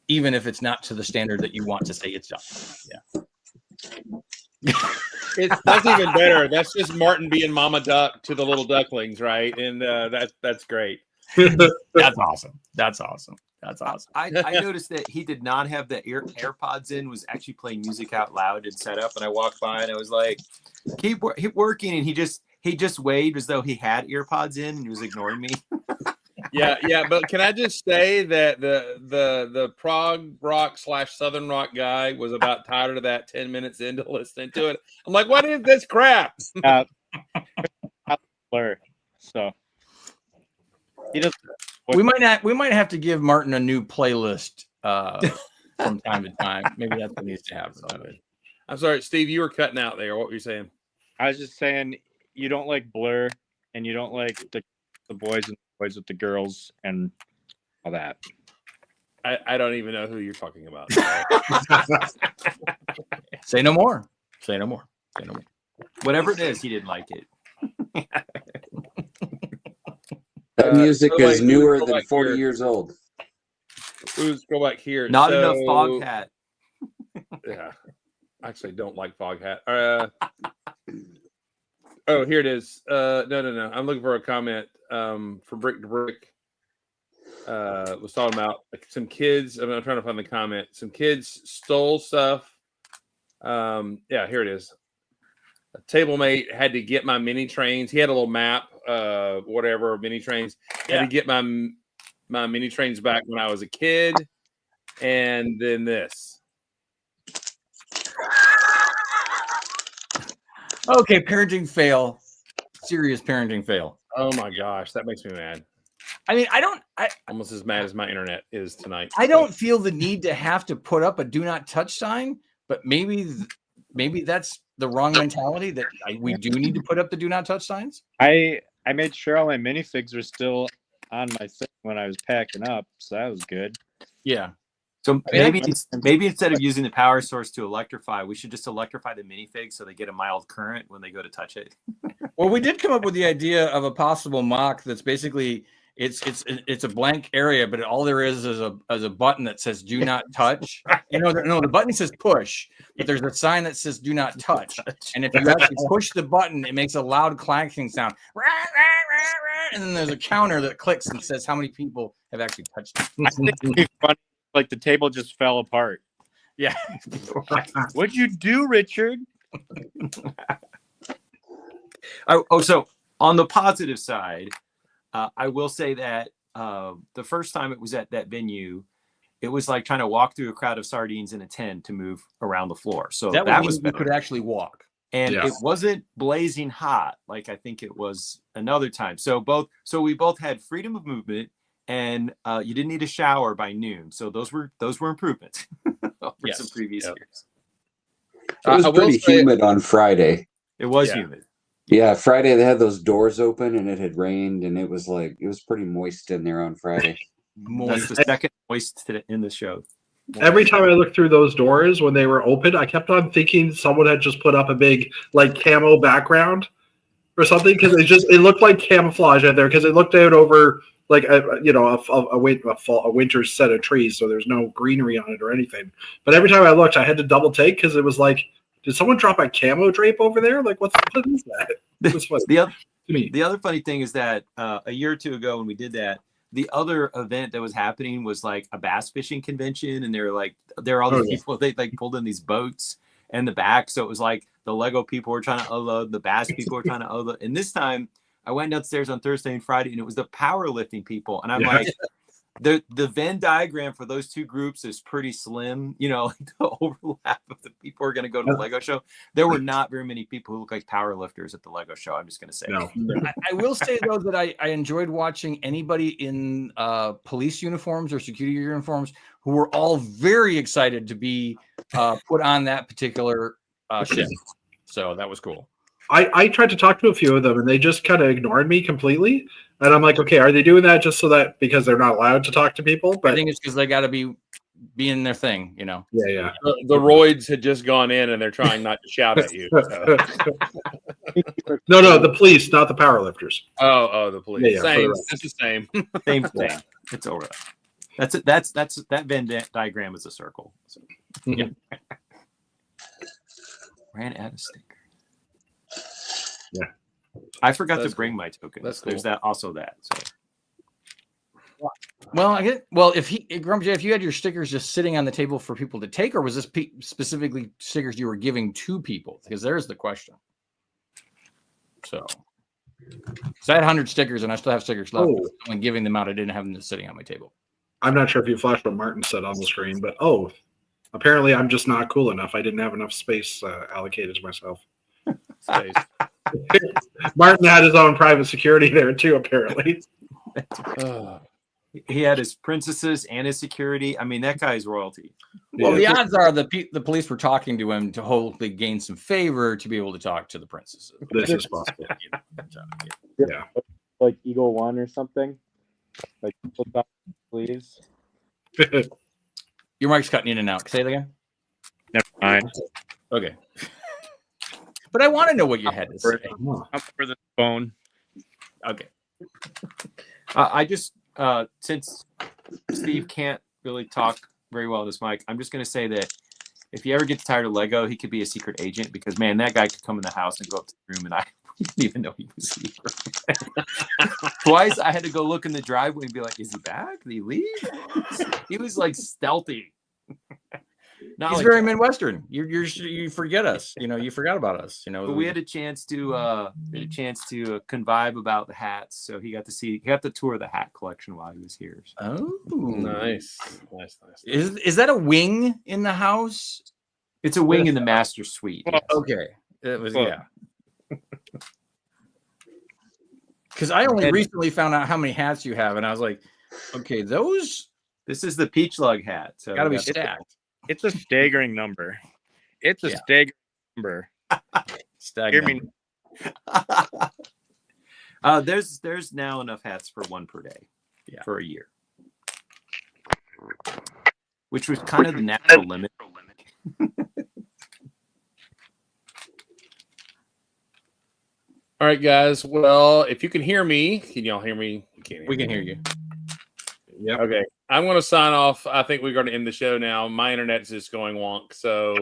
even if it's not to the standard that you want to say it's done. Yeah. That's even better. That's just Martin being Mama Duck to the little ducklings, right? And that's great. That's awesome. That's awesome. That's awesome. I noticed that he did not have the AirPods in, was actually playing music out loud and set up. And I walked by and I was like, keep working. And he just waved as though he had AirPods in and he was ignoring me. Yeah. But can I just say that the prog rock / southern rock guy was about tired of that 10 minutes into listening to it. I'm like, what is this crap? Blur. So he does. We might have to give Martin a new playlist from time to time. Maybe that's what needs to happen. I'm sorry, Steve, you were cutting out there. What were you saying? I was just saying, you don't like Blur, and you don't like the boys and boys with the girls and all that. I don't even know who you're talking about. Say no more. Say no more. Say no more. Whatever it is, he didn't like it. That music so is wait, newer go than back 40 here. years old. Let's go back here. Not So- enough fog hat. Yeah, I actually don't like fog hat. Oh, here it is. No. I'm looking for a comment from Brick to Brick. Was talking about like, some kids. I'm trying to find the comment. Some kids stole stuff. Yeah, here it is. A table mate had to get my mini trains. He had a little map, whatever, mini trains. Had to get my mini trains back when I was a kid. And then this. Okay, parenting fail. Serious parenting fail. Oh my gosh, that makes me mad. I mean, Almost as mad as my internet is tonight. I don't feel the need to have to put up a do not touch sign, but maybe that's the wrong mentality, that we do need to put up the do not touch signs. I made sure all my minifigs were still on my thing when I was packing up, so that was good. Yeah. So I mean, maybe instead of using the power source to electrify, we should just electrify the minifig so they get a mild current when they go to touch it. Well, we did come up with the idea of a possible mock that's basically it's a blank area, but all there is a button that says "Do not touch." No, the button says "push," but there's a sign that says "Do not touch." And if you actually push the button, it makes a loud clanking sound, and then there's a counter that clicks and says how many people have actually touched it. I think it'd be funny, like the table just fell apart. Yeah. What'd you do, Richard? So on the positive side, I will say that the first time it was at that venue, it was like trying to walk through a crowd of sardines in a tent to move around the floor. So That that was was you better. could actually walk. And Yeah. it wasn't blazing hot like I think it was another time. So we both had freedom of movement, and you didn't need a shower by noon. So those were improvements over Yes. some previous Yep. years. It was I will pretty say- humid on Friday. It was Yeah. humid. Yeah, Friday they had those doors open and it had rained and it was pretty moist in there on Friday. That's Moist. the second moist in the show. Every time I looked through those doors when they were open, I kept on thinking someone had just put up a big like camo background or something because it looked like camouflage out there because it looked out over like a winter's set of trees, so there's no greenery on it or anything. But every time I looked, I had to double take because it was like, did someone drop a camo drape over there? Like, what is that? It was funny The other to me. The other funny thing is that a year or two ago when we did that, the other event that was happening was like a bass fishing convention, and there were all these people. They like pulled in these boats in the back, so it was like the Lego people were trying to unload, the bass people were trying to unload. And this time, I went downstairs on Thursday and Friday, and it was the powerlifting people, and I'm like, the Venn diagram for those two groups is pretty slim. You know, like the overlap of the people who are going to go to the Lego show. There were not very many people who look like powerlifters at the Lego show. I'm just going to say. No. I will say though that I enjoyed watching anybody in police uniforms or security uniforms who were all very excited to be put on that particular shift. So that was cool. I tried to talk to a few of them and they just kind of ignored me completely. And I'm like, okay, are they doing that just so that because they're not allowed to talk to people? I But think it's because they got to be in their thing, you know. yeah. The roids had just gone in and they're trying not to shout at you. So. No, the police, not the powerlifters. Oh, the police. Yeah, Same. for the It's the same. Same thing. It's over. That's it. That's that Venn diagram is a circle. So. Yeah. Ran out of sticker. Yeah. I forgot That's to bring my tokens. That's There's cool. that also that. So Well, if Grumpy J, if you had your stickers just sitting on the table for people to take, or was this specifically stickers you were giving to people? Because there's the question. So I had 100 stickers and I still have stickers left. Oh. When giving them out, I didn't have them just sitting on my table. I'm not sure if you flashed what Martin said on the screen, but apparently I'm just not cool enough. I didn't have enough space allocated to myself. Space. Martin had his own private security there too, apparently. he had his princesses and his security. I mean, that guy's royalty. Well, Yeah. the odds are the police were talking to him to hopefully gain some favor to be able to talk to the princesses. This is possible. Yeah. Like Eagle One or something. Like flip out sleeves. Your mic's cutting in and out. Say it again. Never mind. Okay. But I want to know what your head is saying. Up for the phone. Okay. I just since Steve can't really talk very well on this mic, I'm just going to say that if he ever gets tired of Lego, he could be a secret agent because man, that guy could come in the house and go up to the room and I didn't even know he was here. Twice I had to go look in the driveway and be like, "Is he back? Did he leave?" He was like stealthy. Not He's like very that. Midwestern. You forget us. You know, you forgot about us. You know, But we had a chance to convive about the hats, so he got to tour the hat collection while he was here. So. Oh, Nice. Is that a wing in the house? It's a wing in the master suite. Well, yes. Okay, it was Well- yeah. Because I only recently found out how many hats you have, and I was like, okay, those This is the peach lug hat. So got to be we got- stacked. It's a staggering number. It's a Yeah. staggering number. Stacked. Hear me? There's now enough hats for one per day. Yeah. For a year. Which was kind of the natural limit. All right, guys. Well, if you can hear me, can y'all hear me? You can't We can hear you. Yep. Okay. I'm going to sign off. I think we're going to end the show now. My internet's just going wonk. So,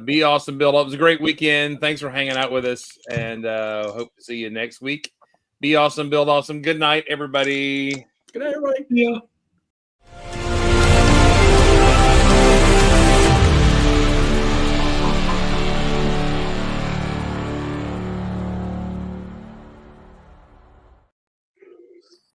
be awesome, Bill. It was a great weekend. Thanks for hanging out with us, and hope to see you next week. Be awesome, build awesome. Good night, everybody. Good night, everybody. Yeah.